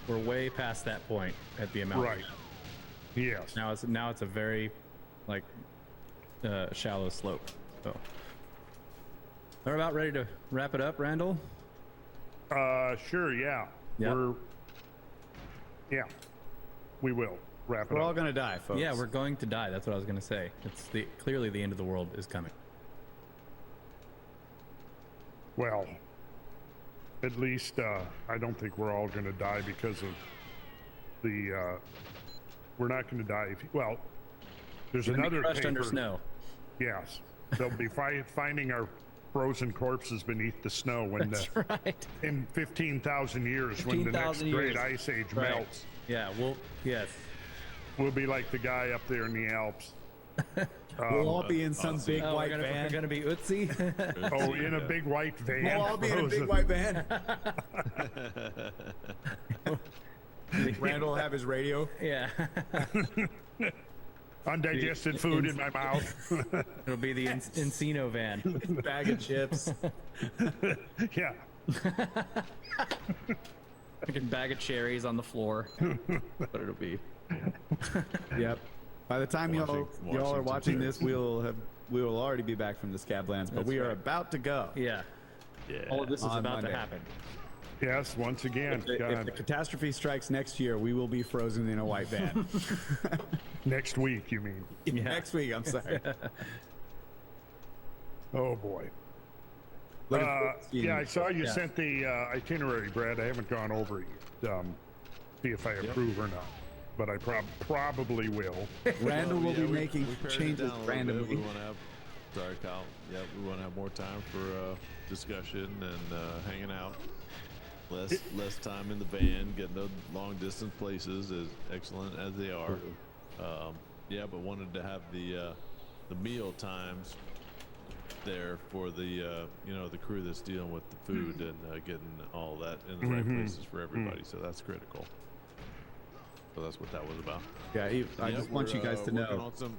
we're way past that point at the amount. Right. Yes. Now it's a very shallow slope. So we're about ready to wrap it up, Randall. Sure, yeah. Yep. We will wrap it We're all up. gonna die, folks. Yeah, we're going to die. That's what I was going to say. It's clearly the end of the world is coming. Well, at least I don't think we're all going to die because of the. We're not going to die. There's We're gonna be another crushed under paper- snow. Yes, they'll be finding our frozen corpses beneath the snow when That's right. in 15,000 years when the next 15,000 great years. ice age Right. melts. Yeah. Yes. We'll be like the guy up there in the Alps. We'll all be in some big Oh, white we're van. gonna be Utsi. Oh, in a big white van. We'll all be in a big frozen. white van. Randall will have his radio. Yeah. Undigested food in my mouth. It'll be the Encino van. Bag of chips. Yeah. Fucking bag of cherries on the floor. But it'll be. Yep. By the time y'all are Washington watching this, we will already be back from the Scablands, but That's we are right. about to go. Yeah. Yeah. All of this is On about Monday. to happen. Yes, once again. If God, the catastrophe strikes next year, we will be frozen in a white van. next week, you mean? Yeah. Next week, I'm sorry. Oh boy. Looking forward to seeing Yeah, I you. saw you Yeah. sent the itinerary, Brad. I haven't gone over it yet. See if I approve or not, but I probably will. Randall will be we making pared it changes down a little bit. randomly. We want to have, sorry, Kyle. Yeah, we want to have more time for discussion and hanging out. Less time in the van, getting to long distance places as excellent as they are. Yeah, but wanted to have the meal times there for the you know, the crew that's dealing with the food and getting all that in the right places for everybody. So that's critical. So that's what that was about. Yeah, I just want you guys to working know. on some,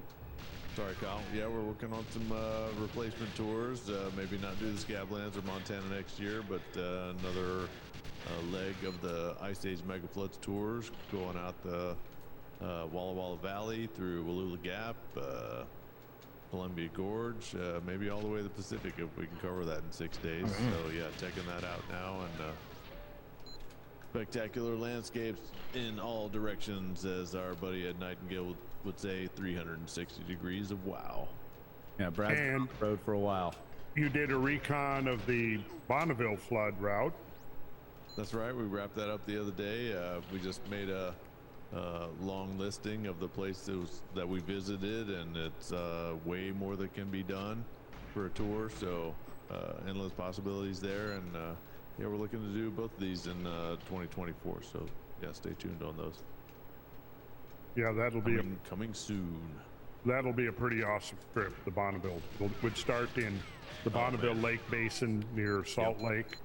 sorry, Kyle. Yeah, we're working on some replacement tours. Maybe not do the Scablands or Montana next year, but another leg of the Ice Age Mega Floods tours, going out the Walla Walla Valley through Wallula Gap, Columbia Gorge, maybe all the way to the Pacific if we can cover that in 6 days. So yeah, checking that out now, and spectacular landscapes in all directions, as our buddy Ed Nightingale would say, 360 degrees of wow. Yeah, Brad's been on the road for a while. You did a recon of the Bonneville flood route. That's right. We wrapped that up the other day. We just made a long listing of the places that we visited, and it's way more that can be done for a tour. So endless possibilities there, and yeah, we're looking to do both of these in 2024. So yeah, stay tuned on those. Yeah, that'll be coming soon. That'll be a pretty awesome trip. The Bonneville would start in the Bonneville Lake Basin near Salt Lake.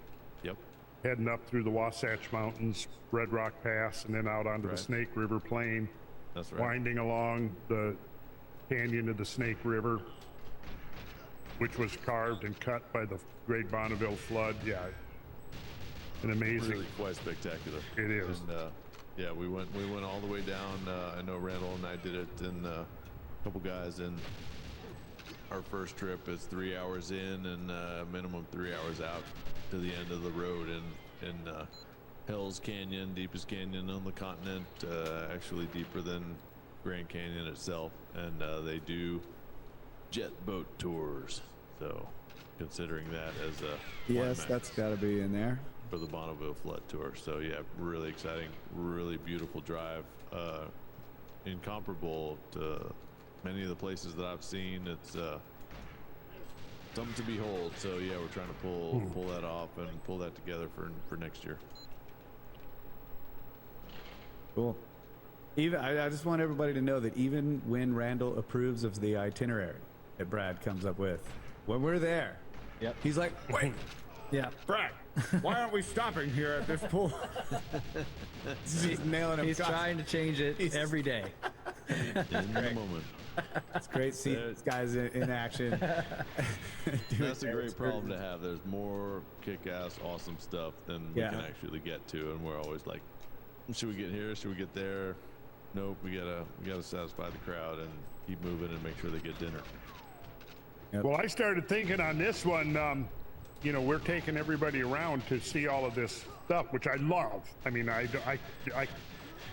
Yep. Heading up through the Wasatch Mountains, Red Rock Pass, and then out onto the Snake River Plain. That's right. Winding along the canyon of the Snake River, which was carved and cut by the Great Bonneville Flood. Yeah, an amazing. Really quite spectacular. It is. And, yeah, we went all the way down. I know Randall and I did it, and a couple guys in our first trip. It's 3 hours in and minimum 3 hours out to the end of the road in Hell's Canyon, deepest canyon on the continent, actually deeper than Grand Canyon itself. And they do jet boat tours. So considering that as a Yes, that's got to be in there. For the Bonneville Flood Tour. So yeah, really exciting, really beautiful drive, incomparable to many of the places that I've seen. It's something to behold. So yeah, we're trying to pull that off and pull that together for next year. Cool. Even I just want everybody to know that even when Randall approves of the itinerary that Brad comes up with, when we're there, he's like, wait, Brad, why aren't we stopping here at this pool? He's nailing him. He's trying to change it every day. In the moment. It's great seeing these guys in action. That's a great problem to have. There's more kick-ass, awesome stuff than we can actually get to, and we're always like, should we get here? Should we get there? Nope. We gotta satisfy the crowd and keep moving and make sure they get dinner. Well, I started thinking on this one. You know, we're taking everybody around to see all of this stuff, which I love. I mean, I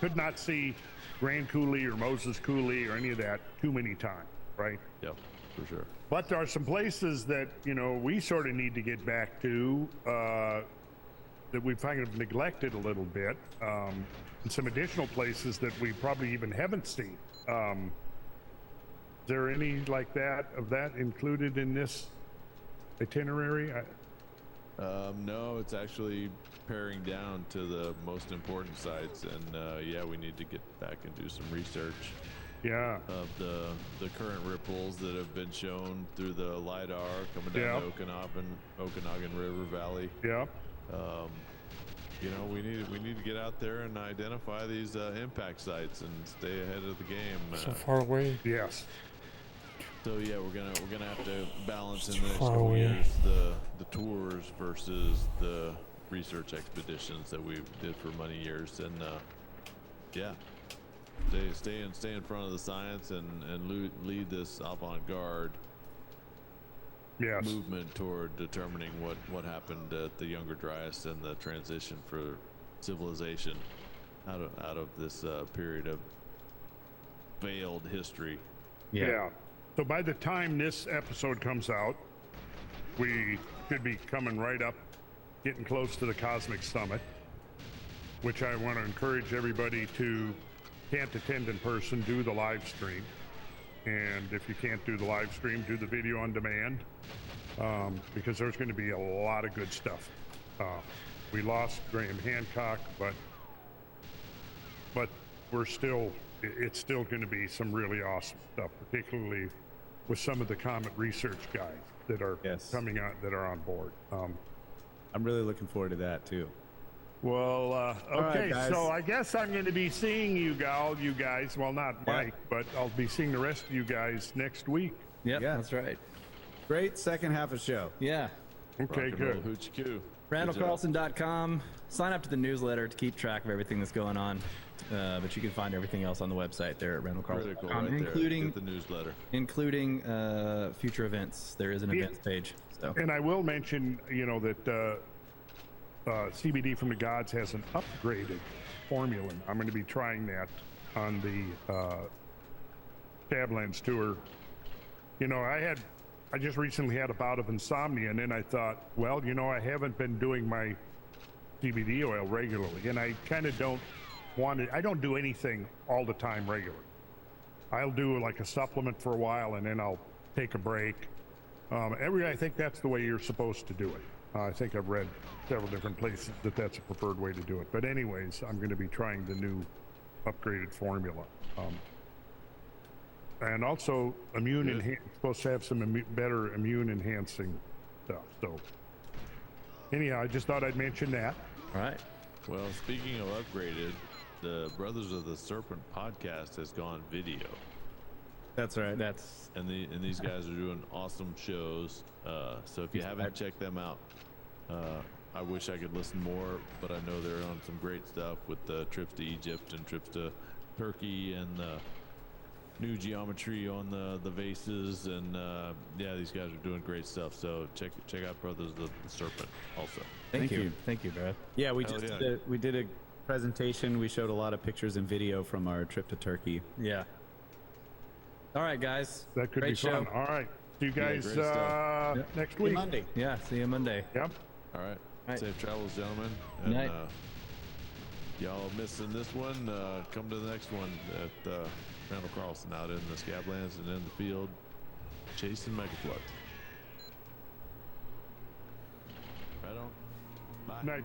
could not see Grand Coulee or Moses Coulee or any of that too many times, right? Yep, for sure. But there are some places that, you know, we sort of need to get back to that we've kind of neglected a little bit, and some additional places that we probably even haven't seen. Is there any like that included in this itinerary? No, it's actually paring down to the most important sites, and yeah, we need to get back and do some research of the current ripples that have been shown through the LiDAR coming down the Okanagan River Valley. You know, we need to get out there and identify these impact sites and stay ahead of the game. So far away. Yes. So yeah, we're gonna have to balance in the next couple years the tours versus the research expeditions that we did for many years, and yeah, stay in front of the science and lead this avant-garde movement toward determining what happened at the Younger Dryas and the transition for civilization out of this period of veiled history. Yeah. So by the time this episode comes out, we should be coming right up, getting close to the Cosmic Summit, which I want to encourage everybody to, can't attend in person, do the live stream. And if you can't do the live stream, do the video on demand, because there's going to be a lot of good stuff. We lost Graham Hancock, but we're still it's still going to be some really awesome stuff, particularly with some of the Comet research guys that are Yes. coming out, that are on board. I'm really looking forward to that too. Well, right, okay, guys. so I guess I'm going to be seeing you guys. Well, not Mike, but I'll be seeing the rest of you guys next week. Yep, Yeah. that's right. Great second half of show. Yeah. Okay, Rock and roll, good. hoochie coo. RandallCarlson.com. Sign up to the newsletter to keep track of everything that's going on. But you can find everything else on the website there at Critical RandallCarlson.com, right there. including Get the newsletter. future events. There is an events page. So And I will mention, that CBD from the Gods has an upgraded formula. I'm going to be trying that on the Stablands tour. I just recently had a bout of insomnia, and then I thought, well, I haven't been doing my CBD oil regularly, and I kind of don't want to. I don't do anything all the time regularly. I'll do like a supplement for a while, and then I'll take a break. I think that's the way you're supposed to do it. I think I've read several different places that that's a preferred way to do it. But anyways, I'm going to be trying the new upgraded formula. And also supposed to have some better immune enhancing stuff. So anyhow, I just thought I'd mention that. all right. Well, speaking of upgraded, the Brothers of the Serpent podcast has gone video. That's right. And these guys are doing awesome shows. So if you haven't checked them out, I wish I could listen more, but I know they're on some great stuff with the trips to Egypt and trips to Turkey and the new geometry on the vases, and these guys are doing great stuff. So check out Brothers of the Serpent also. Thank you. Thank you, Brad. Yeah, we Hell just yeah. did a presentation. We showed a lot of pictures and video from our trip to Turkey. Yeah. All right, guys. That could Great be fun. show. All right. See you guys great stuff. next See week. you Monday. Yeah. See you Monday. Yep. All right. Right. Safe travels, gentlemen. And Night. y'all missing this one, come to the next one at Randall Carlson out in the Scablands and in the field chasing megafloods. Right on. Bye. Night.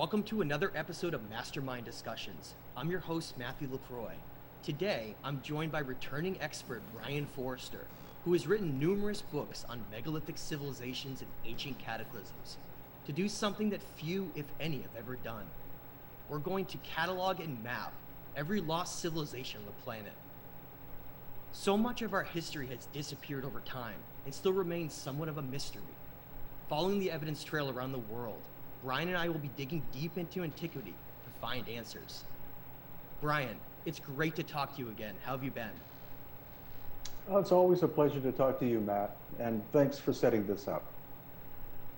Welcome to another episode of Mastermind Discussions. I'm your host, Matthew LaCroix. Today, I'm joined by returning expert Brian Forrester, who has written numerous books on megalithic civilizations and ancient cataclysms, to do something that few, if any, have ever done. We're going to catalog and map every lost civilization on the planet. So much of our history has disappeared over time and still remains somewhat of a mystery. Following the evidence trail around the world, Brian and I will be digging deep into antiquity to find answers. Brian, it's great to talk to you again. How have you been? It's always a pleasure to talk to you, Matt, and thanks for setting this up.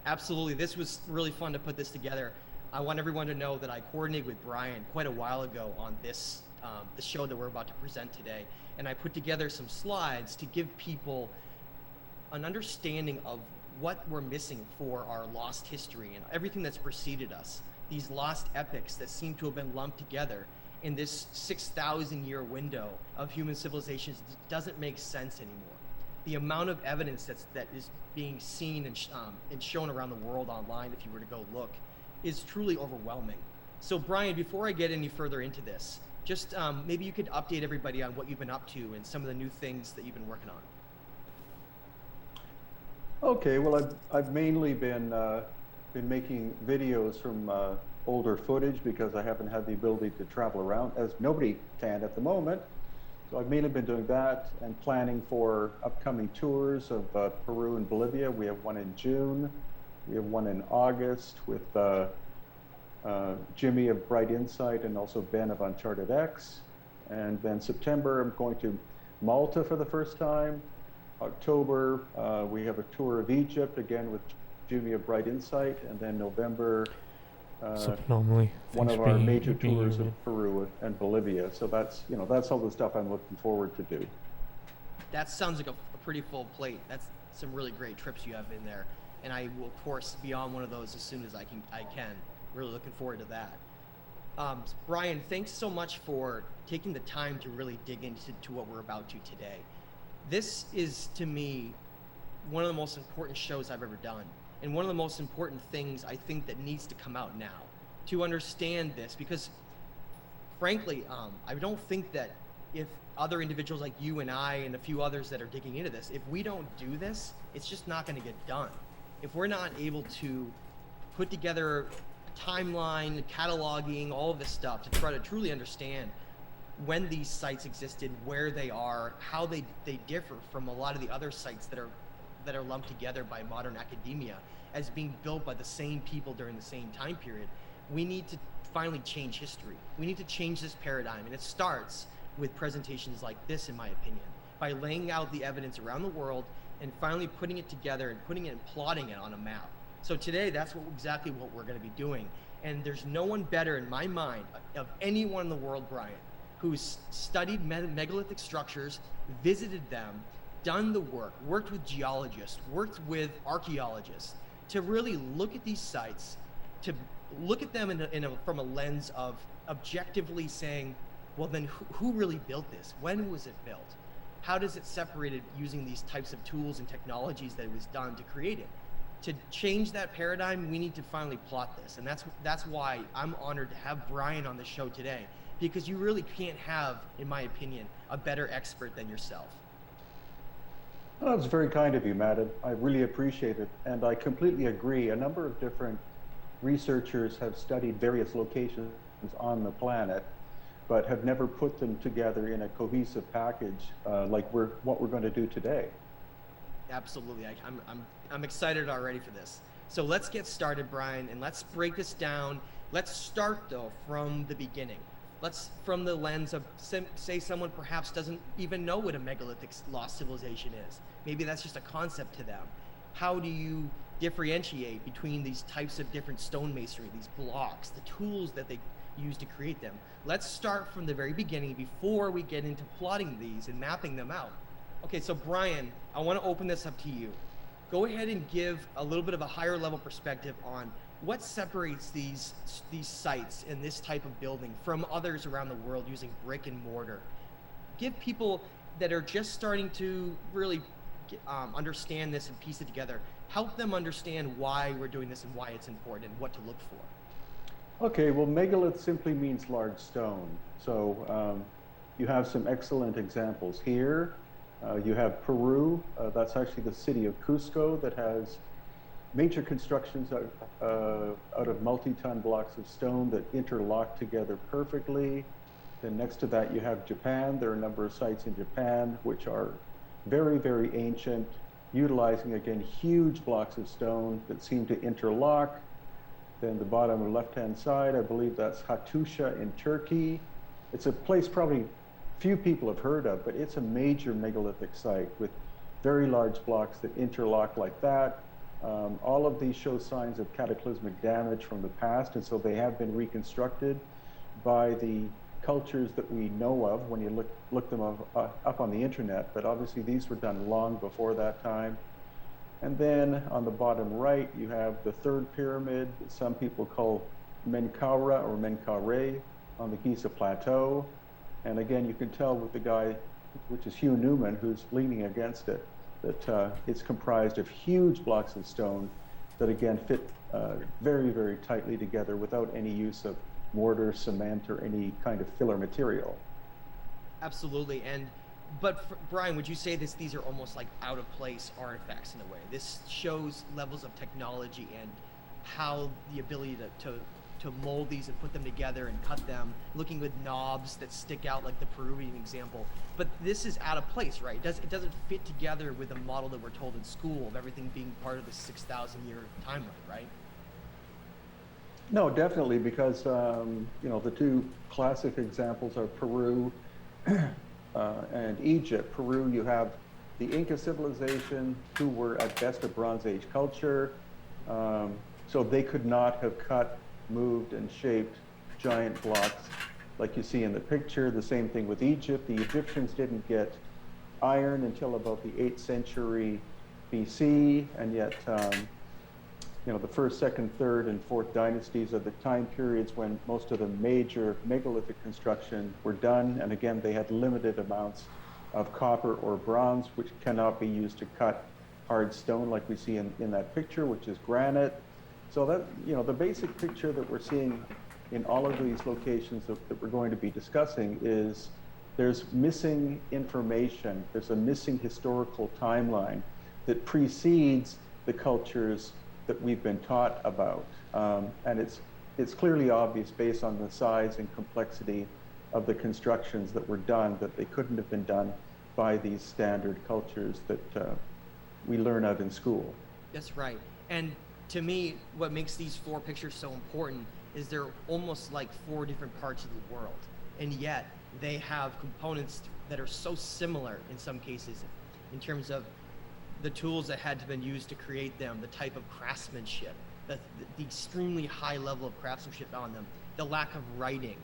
Absolutely. This was really fun to put this together. I want everyone to know that I coordinated with Brian quite a while ago on this the show that we're about to present today, and I put together some slides to give people an understanding of what we're missing for our lost history and everything that's preceded us. These lost epics that seem to have been lumped together in this 6,000 year window of human civilizations doesn't make sense anymore. The amount of evidence that is being seen and shown around the world online, if you were to go look, is truly overwhelming. So Brian, before I get any further into this, just maybe you could update everybody on what you've been up to and some of the new things that you've been working on. Okay, well, I've mainly been making videos from older footage because I haven't had the ability to travel around, as nobody can at the moment. So I've mainly been doing that and planning for upcoming tours of Peru and Bolivia. We have one in June. We have one in August with Jimmy of Bright Insight and also Ben of Uncharted X. And then September, I'm going to Malta for the first time. October, we have a tour of Egypt, again with Jimmy of Bright Insight. And then November, one of our major tours of Peru and Bolivia. So that's all the stuff I'm looking forward to do. That sounds like a pretty full plate. That's some really great trips you have in there. And I will, of course, be on one of those as soon as I can. Really looking forward to that. Brian, thanks so much for taking the time to really dig into what we're about to today. This is, to me, one of the most important shows I've ever done. And one of the most important things I think that needs to come out now to understand this, because frankly, I don't think that if other individuals like you and I and a few others that are digging into this, if we don't do this, it's just not going to get done. If we're not able to put together a timeline, cataloging, all of this stuff to try to truly understand when these sites existed, where they are, how they differ from a lot of the other sites that are lumped together by modern academia as being built by the same people during the same time period, we need to finally change history. We need to change this paradigm, and it starts with presentations like this, in my opinion, by laying out the evidence around the world and finally putting it together and putting it and plotting it on a map. So today, that's exactly what we're going to be doing. And there's no one better in my mind of anyone in the world, Brian, who's studied megalithic structures, visited them, done the work, worked with geologists, worked with archaeologists, to really look at these sites, to look at them from a lens of objectively saying, well, then who really built this? When was it built? How does it separate it using these types of tools and technologies that it was done to create it? To change that paradigm, we need to finally plot this. And that's why I'm honored to have Brian on the show today, because you really can't have, in my opinion, a better expert than yourself. Well, that's very kind of you, Matt. I really appreciate it. And I completely agree. A number of different researchers have studied various locations on the planet, but have never put them together in a cohesive package like what we're going to do today. Absolutely. I'm excited already for this. So let's get started, Brian, and let's break this down. Let's start, though, from the beginning. Let's, from the lens of, say someone perhaps doesn't even know what a megalithic lost civilization is. Maybe that's just a concept to them. How do you differentiate between these types of different stone masonry, these blocks, the tools that they use to create them? Let's start from the very beginning before we get into plotting these and mapping them out. Okay, so Brian, I want to open this up to you. Go ahead and give a little bit of a higher level perspective on what separates these sites and this type of building from others around the world using brick and mortar. Give people that are just starting to really understand this and piece it together, help them understand why we're doing this and why it's important and what to look for. Okay, well, megalith simply means large stone. So you have some excellent examples here. You have Peru. That's actually the city of Cusco that has major constructions out of multi-ton blocks of stone that interlock together perfectly. Then next to that, you have Japan. There are a number of sites in Japan which are very, very ancient, utilizing, again, huge blocks of stone that seem to interlock. Then the bottom left-hand side, I believe that's Hattusha in Turkey. It's a place probably few people have heard of, but it's a major megalithic site with very large blocks that interlock like that. All of these show signs of cataclysmic damage from the past, and so they have been reconstructed by the cultures that we know of when you look them up on the internet. But obviously these were done long before that time. And then on the bottom right, you have the third pyramid that some people call Menkaure or Menkaure on the Giza Plateau. And again, you can tell with the guy, which is Hugh Newman, who's leaning against it, that it's comprised of huge blocks of stone that again fit very, very tightly together without any use of mortar, cement, or any kind of filler material. Absolutely. But Brian, would you say these are almost like out of place artifacts in a way? This shows levels of technology and how the ability to mold these and put them together and cut them, looking with knobs that stick out like the Peruvian example. But this is out of place, right? It doesn't fit together with the model that we're told in school of everything being part of the 6,000-year timeline, right? No, definitely, because you know, the two classic examples are Peru and Egypt. Peru, you have the Inca civilization, who were at best a Bronze Age culture, so they could not have cut, moved, and shaped giant blocks like you see in the picture. The same thing with Egypt. The Egyptians didn't get iron until about the 8th century BC, and yet you know, the first, second, third, and fourth dynasties are the time periods when most of the major megalithic construction were done. And again, they had limited amounts of copper or bronze, which cannot be used to cut hard stone like we see in that picture, which is granite. So that, you know, the basic picture that we're seeing in all of these locations that we're going to be discussing is there's missing information. There's a missing historical timeline that precedes the cultures that we've been taught about. And it's clearly obvious based on the size and complexity of the constructions that were done that they couldn't have been done by these standard cultures that we learn of in school. That's right. And to me, what makes these four pictures so important is they're almost like four different parts of the world. And yet they have components that are so similar in some cases in terms of the tools that had to been used to create them, the type of craftsmanship, the extremely high level of craftsmanship on them, the lack of writing.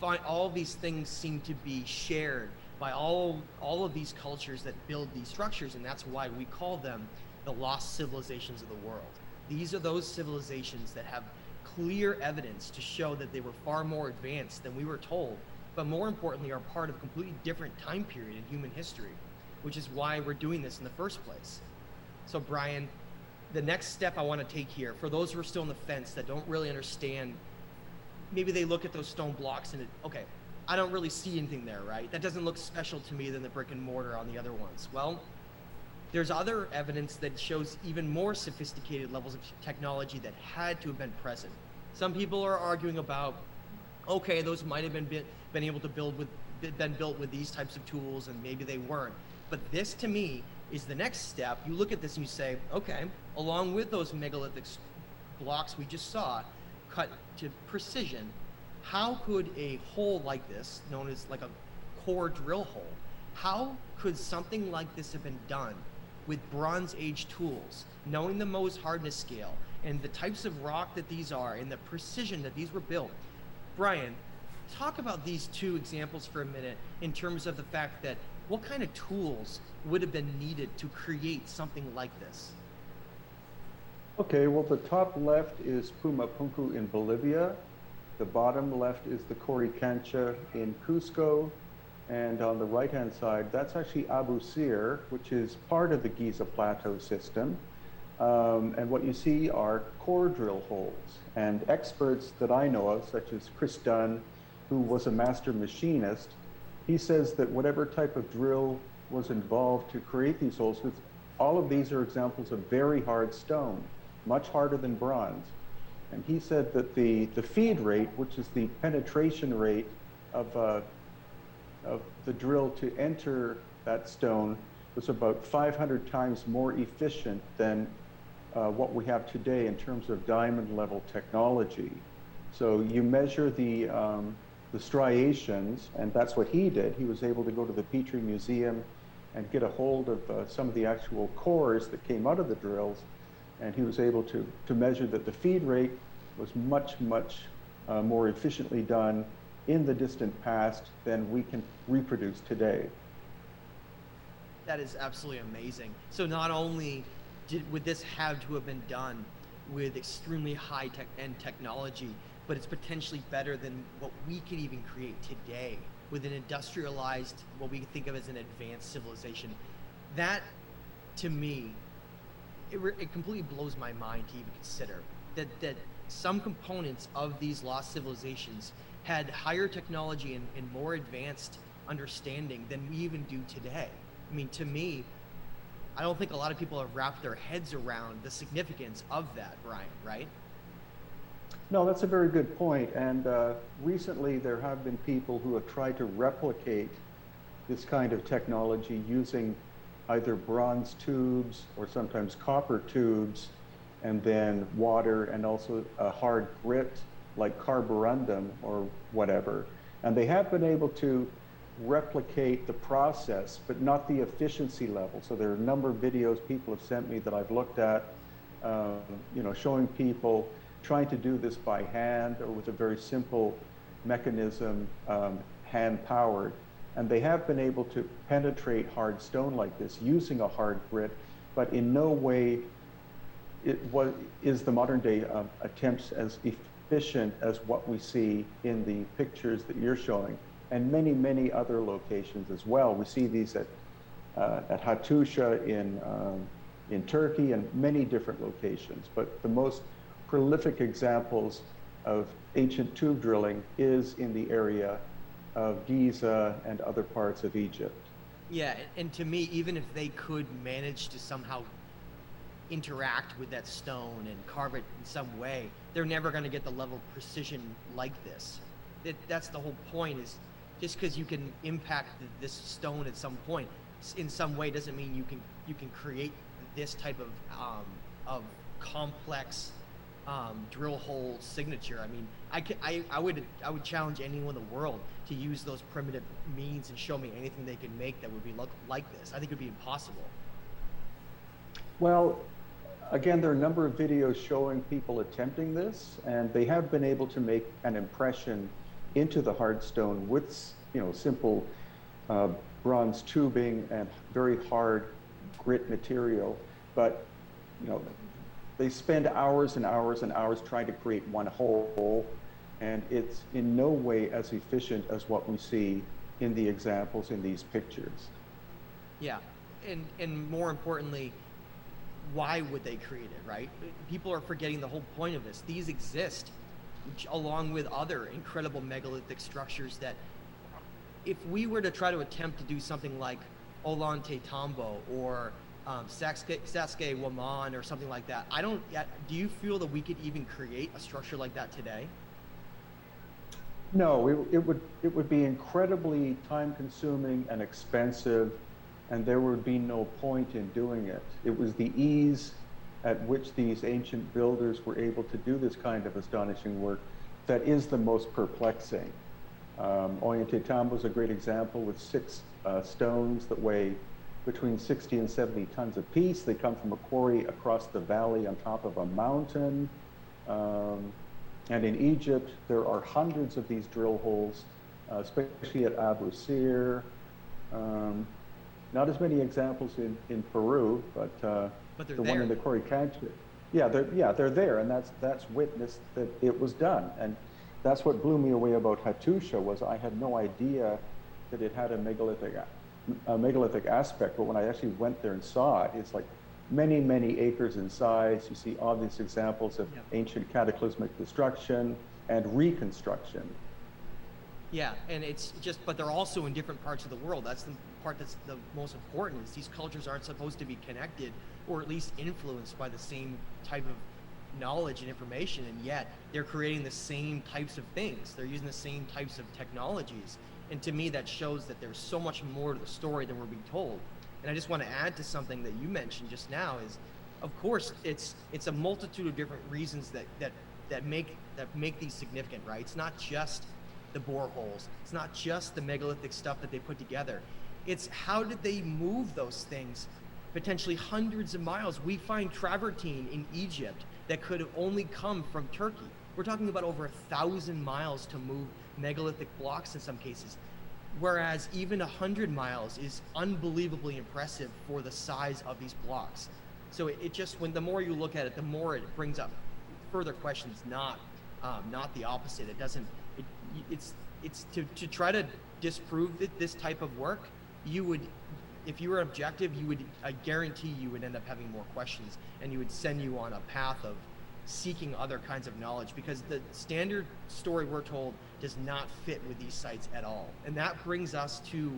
All these things seem to be shared by all of these cultures that build these structures, and that's why we call them the lost civilizations of the world. These are those civilizations that have clear evidence to show that they were far more advanced than we were told, but more importantly are part of a completely different time period in human history, which is why we're doing this in the first place. So Brian, the next step I want to take here, for those who are still on the fence that don't really understand, maybe they look at those stone blocks and okay, I don't really see anything there, right? That doesn't look special to me than the brick and mortar on the other ones. Well, there's other evidence that shows even more sophisticated levels of technology that had to have been present. Some people are arguing about, okay, those might have been able to been built with these types of tools, and maybe they weren't. But this, to me, is the next step. You look at this and you say, okay, along with those megalithic blocks we just saw, cut to precision, how could a hole like this, known as like a core drill hole, how could something like this have been done with Bronze Age tools, knowing the Mohs hardness scale and the types of rock that these are and the precision that these were built? Brian, talk about these two examples for a minute in terms of the fact that what kind of tools would have been needed to create something like this? Okay, well, the top left is Pumapunku in Bolivia. The bottom left is the Coricancha in Cusco. And on the right-hand side, that's actually Abu Sir, which is part of the Giza Plateau system. And what you see are core drill holes. And experts that I know of, such as Chris Dunn, who was a master machinist, he says that whatever type of drill was involved to create these holes, all of these are examples of very hard stone, much harder than bronze. And he said that the feed rate, which is the penetration rate of the drill to enter that stone, was about 500 times more efficient than what we have today in terms of diamond level technology. So you measure the striations, and that's what he did. He was able to go to the Petrie Museum and get a hold of some of the actual cores that came out of the drills, and he was able to measure that the feed rate was much more efficiently done in the distant past than we can reproduce today. That is absolutely amazing. So not only would this have to have been done with extremely high tech and technology, but it's potentially better than what we can even create today with an industrialized, what we think of as an advanced civilization. That, to me, it completely blows my mind to even consider that some components of these lost civilizations had higher technology and more advanced understanding than we even do today. I mean, to me, I don't think a lot of people have wrapped their heads around the significance of that, Brian, right? No, that's a very good point. And recently there have been people who have tried to replicate this kind of technology using either bronze tubes or sometimes copper tubes, and then water and also a hard grit like carborundum or whatever. And they have been able to replicate the process, but not the efficiency level. So there are a number of videos people have sent me that I've looked at, showing people trying to do this by hand or with a very simple mechanism, hand powered. And they have been able to penetrate hard stone like this using a hard grit, but in no way is the modern day attempts as efficient as what we see in the pictures that you're showing, and many other locations as well. We see these at Hattusha in Turkey and many different locations. But the most prolific examples of ancient tube drilling is in the area of Giza and other parts of Egypt. Yeah, and to me, even if they could manage to somehow interact with that stone and carve it in some way, they're never going to get the level of precision like this. That's the whole point, is just because you can impact this stone at some point in some way doesn't mean you can create this type of complex drill hole signature. I mean, I would challenge anyone in the world to use those primitive means and show me anything they can make that would be like this. I think it would be impossible. Well, again, there are a number of videos showing people attempting this, and they have been able to make an impression into the hard stone with, simple bronze tubing and very hard grit material. But, they spend hours and hours and hours trying to create one hole, and it's in no way as efficient as what we see in the examples in these pictures. Yeah, and more importantly, why would they create it, right? People are forgetting the whole point of this. These exist along with other incredible megalithic structures that if we were to try to attempt to do something like Ollantaytambo or Saskatchewan or something like that, do you feel that we could even create a structure like that today? No, it would be incredibly time consuming and expensive, and there would be no point in doing it. It was the ease at which these ancient builders were able to do this kind of astonishing work that is the most perplexing. Ollantaytambo is a great example with 6 stones that weigh between 60 and 70 tons apiece. They come from a quarry across the valley on top of a mountain. And in Egypt, there are hundreds of these drill holes, especially at Abu Sir. Not as many examples in Peru, but the one in the quarry country. Yeah, they're there, and that's witness that it was done. And that's what blew me away about Hattusha, was I had no idea that it had a megalithic aspect. But when I actually went there and saw it, it's like, many, many acres in size. You see obvious examples of Yep. ancient cataclysmic destruction and reconstruction. Yeah, and it's just, but they're also in different parts of the world. That's the part that's the most important, is these cultures aren't supposed to be connected or at least influenced by the same type of knowledge and information, and yet they're creating the same types of things. They're using the same types of technologies. And to me, that shows that there's so much more to the story than we're being told. And I just want to add to something that you mentioned just now is, of course, it's a multitude of different reasons that make these significant, right? It's not just the boreholes. It's not just the megalithic stuff that they put together. It's how did they move those things potentially hundreds of miles? We find travertine in Egypt that could have only come from Turkey. We're talking about over 1,000 miles to move megalithic blocks in some cases, whereas even 100 miles is unbelievably impressive for the size of these blocks. So it just, when the more you look at it, the more it brings up further questions, not the opposite. It doesn't. It's to try to disprove this type of work. You would, if you were objective, I guarantee you would end up having more questions, and you would send you on a path of seeking other kinds of knowledge, because the standard story we're told does not fit with these sites at all. And that brings us to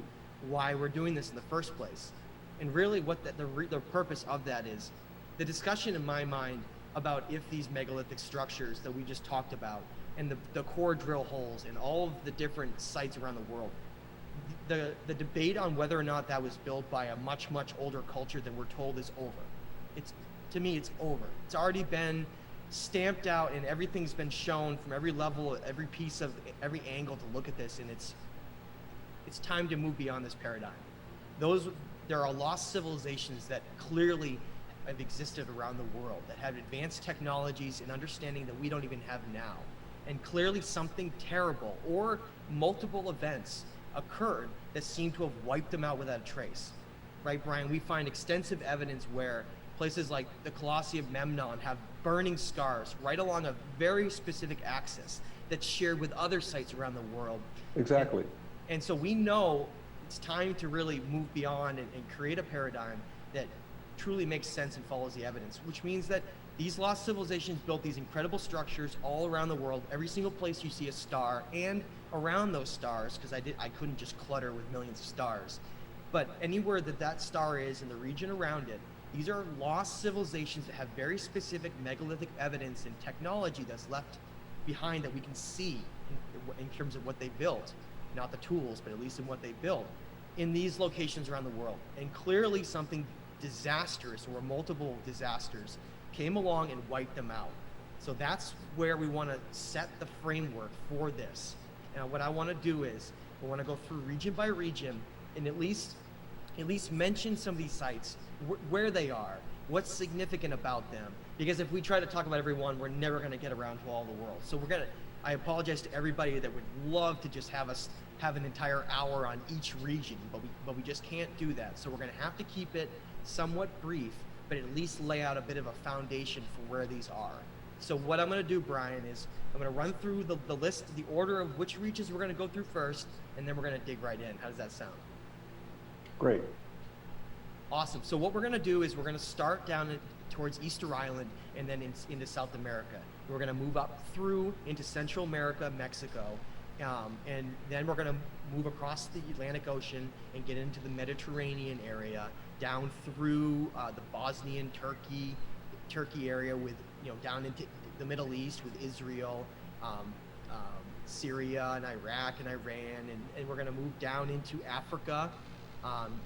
why we're doing this in the first place. And really what the purpose of that is, the discussion in my mind about if these megalithic structures that we just talked about and the core drill holes and all of the different sites around the world, the debate on whether or not that was built by a much, much older culture than we're told is over. To me, it's over. It's already been stamped out, and everything's been shown from every level, every piece of every angle to look at this, and it's time to move beyond this paradigm. There are lost civilizations that clearly have existed around the world, that have advanced technologies and understanding that we don't even have now. And clearly something terrible or multiple events occurred that seem to have wiped them out without a trace. Right, Brian? We find extensive evidence where places like the Colossi of Memnon have burning scars right along a very specific axis that's shared with other sites around the world. Exactly. And so we know it's time to really move beyond and create a paradigm that truly makes sense and follows the evidence, which means that these lost civilizations built these incredible structures all around the world. Every single place you see a star, and around those stars, because I couldn't just clutter with millions of stars, but anywhere that star is in the region around it, these are lost civilizations that have very specific megalithic evidence and technology that's left behind that we can see in terms of what they built. Not the tools, but at least in what they built in these locations around the world. And clearly something disastrous or multiple disasters came along and wiped them out. So that's where we want to set the framework for this. And what I want to do is I want to go through region by region and at least mention some of these sites, where they are, what's significant about them. Because if we try to talk about every one, we're never going to get around to all the world. So I apologize to everybody that would love to just have us have an entire hour on each region, but we just can't do that. So we're going to have to keep it somewhat brief, but at least lay out a bit of a foundation for where these are. So what I'm going to do, Brian, is I'm going to run through the list, the order of which regions we're going to go through first, and then we're going to dig right in. How does that sound? Great. Awesome. So what we're going to do is we're going to start down towards Easter Island and then into South America. We're going to move up through into Central America, Mexico, and then we're going to move across the Atlantic Ocean and get into the Mediterranean area, down through the Bosnian Turkey area, with down into the Middle East with Israel, Syria and Iraq and Iran, and we're going to move down into Africa,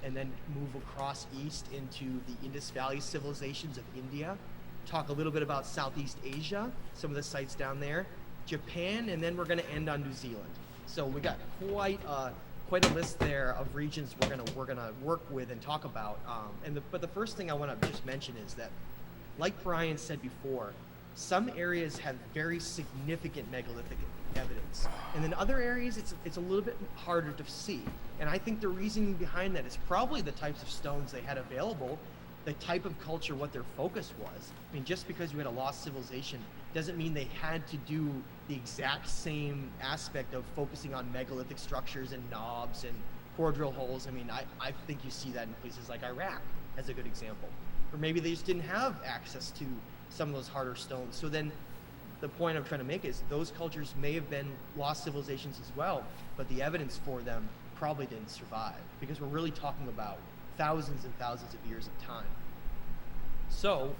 and then move across east into the Indus Valley civilizations of India. Talk a little bit about Southeast Asia, some of the sites down there, Japan, and then we're going to end on New Zealand. So we got quite a list there of regions we're gonna work with and talk about. But the first thing I want to just mention is that, like Brian said before, some areas have very significant megalithic evidence, and then other areas it's a little bit harder to see. And I think the reasoning behind that is probably the types of stones they had available, the type of culture, what their focus was. I mean, just because you had a lost civilization doesn't mean they had to do the exact same aspect of focusing on megalithic structures and knobs and core drill holes. I mean, I think you see that in places like Iraq as a good example. or maybe they just didn't have access to some of those harder stones. So then the point I'm trying to make is those cultures may have been lost civilizations as well, but the evidence for them probably didn't survive, because we're really talking about thousands and thousands of years of time. So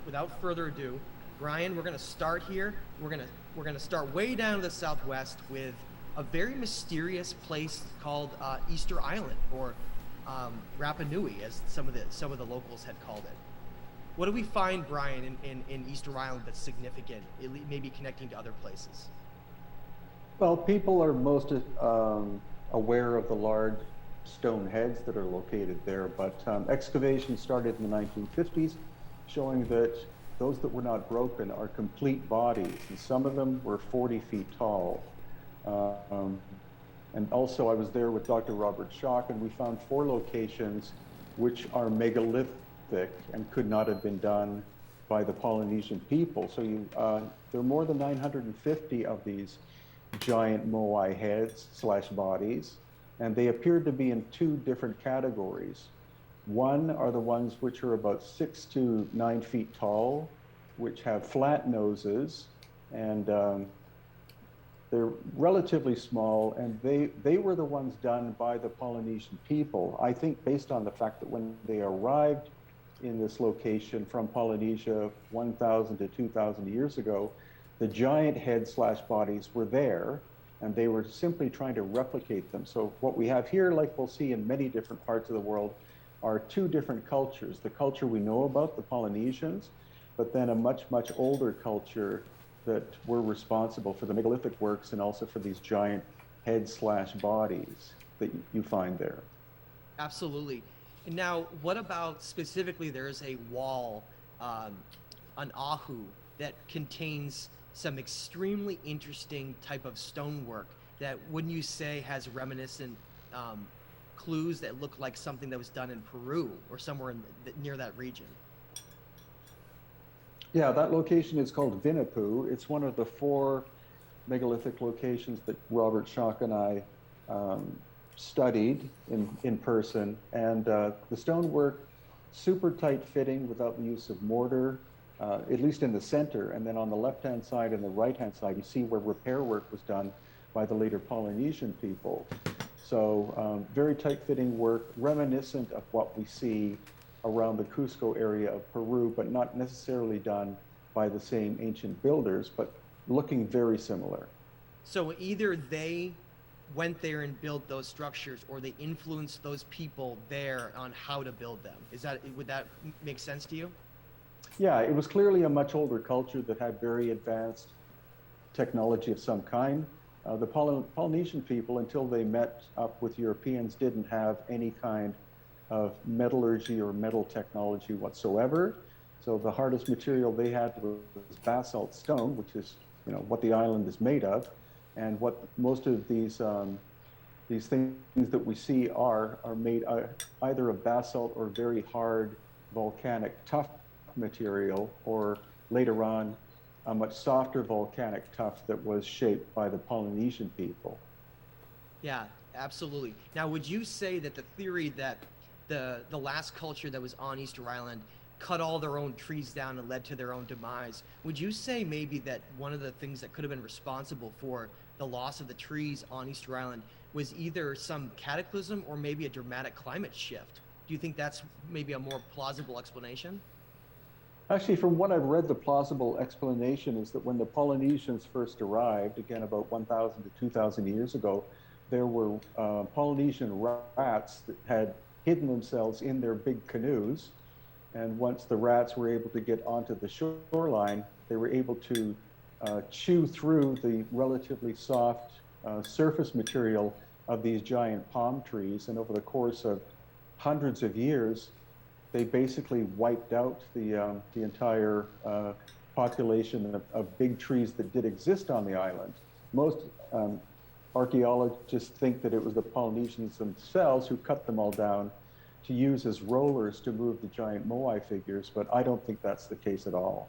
without further ado, Brian, we're going to start here. We're going to start way down to the southwest with a very mysterious place called Easter Island, or Rapa Nui, as some of the locals had called it. What do we find, Brian, in Easter Island that's significant, maybe connecting to other places? Well, people are most aware of the large stone heads that are located there, but excavations started in the 1950s, showing that those that were not broken are complete bodies, and some of them were 40 feet tall. And also, I was there with Dr. Robert Schock, and we found 4 locations which are megalithic and could not have been done by the Polynesian people. So there are more than 950 of these giant moai heads / bodies, and they appeared to be in 2 different categories. One are the ones which are about 6 to 9 feet tall, which have flat noses, and they're relatively small, and they were the ones done by the Polynesian people. I think based on the fact that when they arrived in this location from Polynesia 1,000 to 2,000 years ago, the giant head / bodies were there, and they were simply trying to replicate them. So what we have here, like we'll see in many different parts of the world, are 2 different cultures. The culture we know about, the Polynesians, but then a much, much older culture that were responsible for the megalithic works and also for these giant head / bodies that you find there. Absolutely. And now, what about specifically, there's a wall on Oahu that contains some extremely interesting type of stonework that, wouldn't you say, has reminiscent clues that look like something that was done in Peru or somewhere near that region? Yeah, that location is called Vinapu. It's one of the 4 megalithic locations that Robert Schock and I studied in person. And the stonework, super tight fitting without the use of mortar, at least in the center. And then on the left-hand side and the right-hand side, you see where repair work was done by the later Polynesian people. So very tight fitting work, reminiscent of what we see around the Cusco area of Peru, but not necessarily done by the same ancient builders, but looking very similar. So either they went there and built those structures, or they influenced those people there on how to build them. Would that make sense to you? Yeah, it was clearly a much older culture that had very advanced technology of some kind. The Polynesian people, until they met up with Europeans, didn't have any kind of metallurgy or metal technology whatsoever. So the hardest material they had was basalt stone, which is, what the island is made of, and what most of these things that we see are made either of basalt or very hard volcanic tuff material, or later on a much softer volcanic tuff that was shaped by the Polynesian people. Yeah, absolutely. Now, would you say that the theory that the last culture that was on Easter Island cut all their own trees down and led to their own demise, would you say maybe that one of the things that could have been responsible for the loss of the trees on Easter Island was either some cataclysm or maybe a dramatic climate shift? Do you think that's maybe a more plausible explanation? Actually, from what I've read, the plausible explanation is that when the Polynesians first arrived, again about 1,000 to 2,000 years ago, there were Polynesian rats that had hidden themselves in their big canoes. And once the rats were able to get onto the shoreline, they were able to chew through the relatively soft surface material of these giant palm trees. And over the course of hundreds of years, they basically wiped out the entire population of big trees that did exist on the island. Most archaeologists think that it was the Polynesians themselves who cut them all down to use as rollers to move the giant moai figures, but I don't think that's the case at all.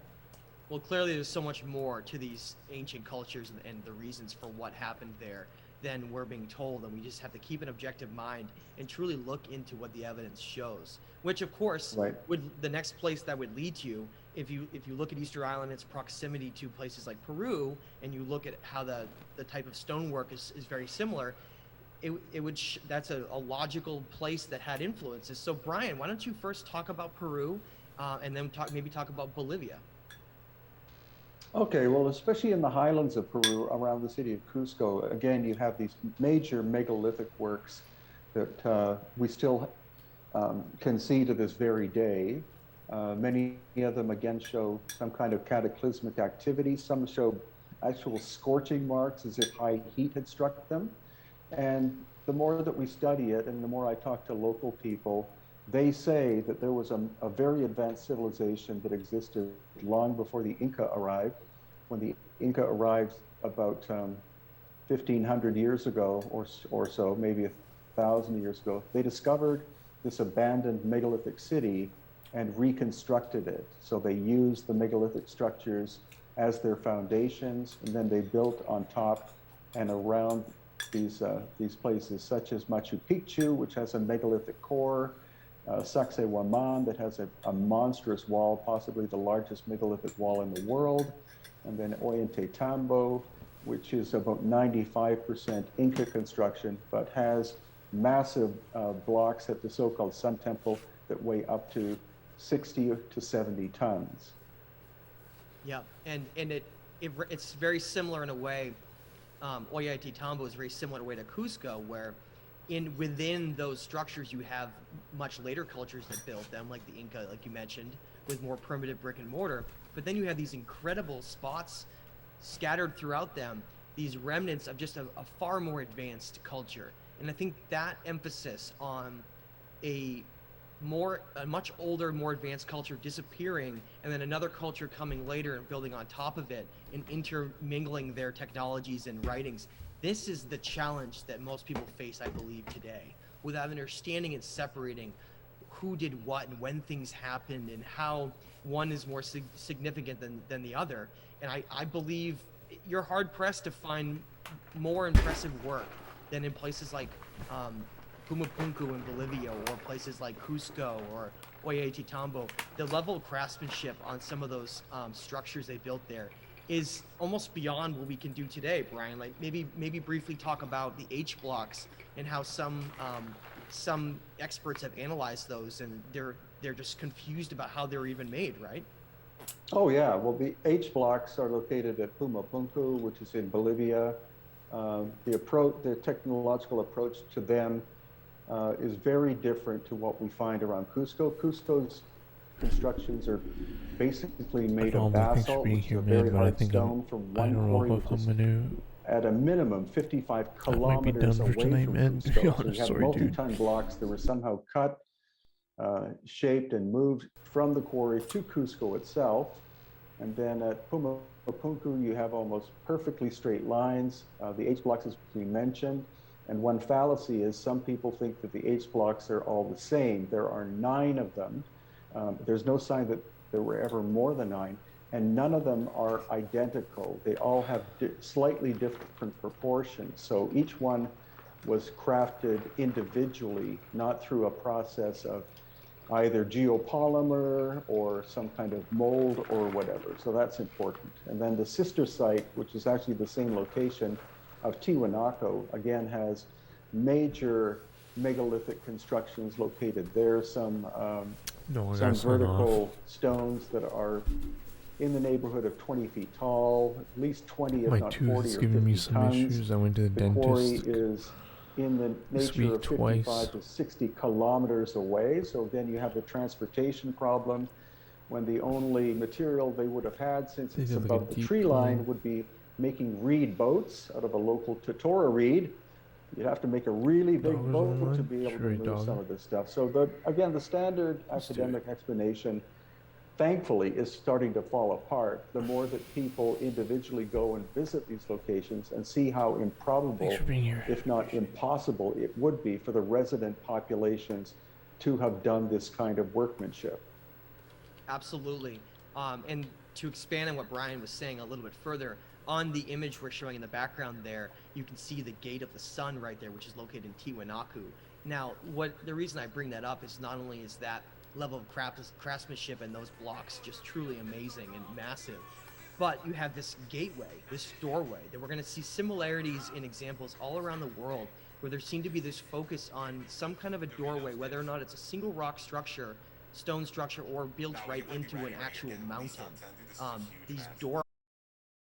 Well, clearly there's so much more to these ancient cultures and the reasons for what happened there than we're being told, and we just have to keep an objective mind and truly look into what the evidence shows. Which, of course, would the next place that would lead you, if you look at Easter Island, its proximity to places like Peru, and you look at how the type of stonework is very similar, it would that's a logical place that had influences. So Brian, why don't you first talk about Peru, and then maybe talk about Bolivia. Okay, well, especially in the highlands of Peru, around the city of Cusco, again, you have these major megalithic works that we still can see to this very day. Many of them, again, show some kind of cataclysmic activity. Some show actual scorching marks as if high heat had struck them. And the more that we study it, and the more I talk to local people, they say that there was a very advanced civilization that existed long before the Inca arrived. When the Inca arrived about 1,500 years ago or so, maybe 1,000 years ago, they discovered this abandoned megalithic city and reconstructed it. So they used the megalithic structures as their foundations, and then they built on top and around these places, such as Machu Picchu, which has a megalithic core, Sacsayhuaman, that has a monstrous wall, possibly the largest megalithic wall in the world, and then Ollantaytambo, which is about 95% Inca construction, but has massive blocks at the so-called Sun Temple that weigh up to 60 to 70 tons. Yeah, and it's very similar in a way. Ollantaytambo is very similar in a way to Cusco, where within those structures you have much later cultures that built them, like the Inca, like you mentioned, with more primitive brick and mortar. But then you have these incredible spots scattered throughout them, these remnants of just a far more advanced culture. And I think that emphasis on a much older, more advanced culture disappearing, and then another culture coming later and building on top of it and intermingling their technologies and writings. This is the challenge that most people face, I believe, today, without understanding and separating who did what and when things happened and how one is more significant than the other. And I believe you're hard-pressed to find more impressive work than in places like Pumapunku in Bolivia, or places like Cusco or Ollantaytambo. The level of craftsmanship on some of those structures they built there is almost beyond what we can do today, Brian. Like maybe briefly talk about the H blocks and how some experts have analyzed those, and they're just confused about how they were even made, right? Oh yeah, well, the H blocks are located at Pumapunku, which is in Bolivia. The technological approach to them is very different to what we find around Cusco. Cusco's constructions are basically made of basalt, which is a very hard stone from one quarry, which is at a minimum 55 kilometers away from Cusco. So you have multi-ton blocks that were somehow cut, shaped, and moved from the quarry to Cusco itself. And then at Pumapunku, you have almost perfectly straight lines. The H blocks, as we mentioned. And one fallacy is some people think that the H blocks are all the same. There are 9 of them. There's no sign that there were ever more than 9, and none of them are identical. They all have slightly different proportions. So each one was crafted individually, not through a process of either geopolymer or some kind of mold or whatever. So that's important. And then the sister site, which is actually the same location of Tiwanaku, again has major megalithic constructions located there. Some vertical stones that are in the neighborhood of 20 feet tall, at least 20, if not 40 or 50 giving me some tons. issues. I went to the dentist. Quarry is in the nature of 55 twice. to 60 kilometers away. So then you have the transportation problem, when the only material they would have had, since it's above the tree line, would be making reed boats out of a local totora reed. You'd have to make a really big boat to be able to move some of this stuff. So the standard academic explanation, thankfully, is starting to fall apart the more that people individually go and visit these locations and see how improbable, if not impossible, it would be for the resident populations to have done this kind of workmanship. Absolutely. And to expand on what Brian was saying a little bit further, on the image we're showing in the background there, you can see the Gate of the Sun right there, which is located in Tiwanaku. Now, the reason I bring that up is not only is that level of craftsmanship and those blocks just truly amazing and massive, but you have this gateway, this doorway, that we're going to see similarities in examples all around the world where there seem to be this focus on some kind of a doorway, whether or not it's a single rock structure, stone structure, or built right into an actual mountain. These doors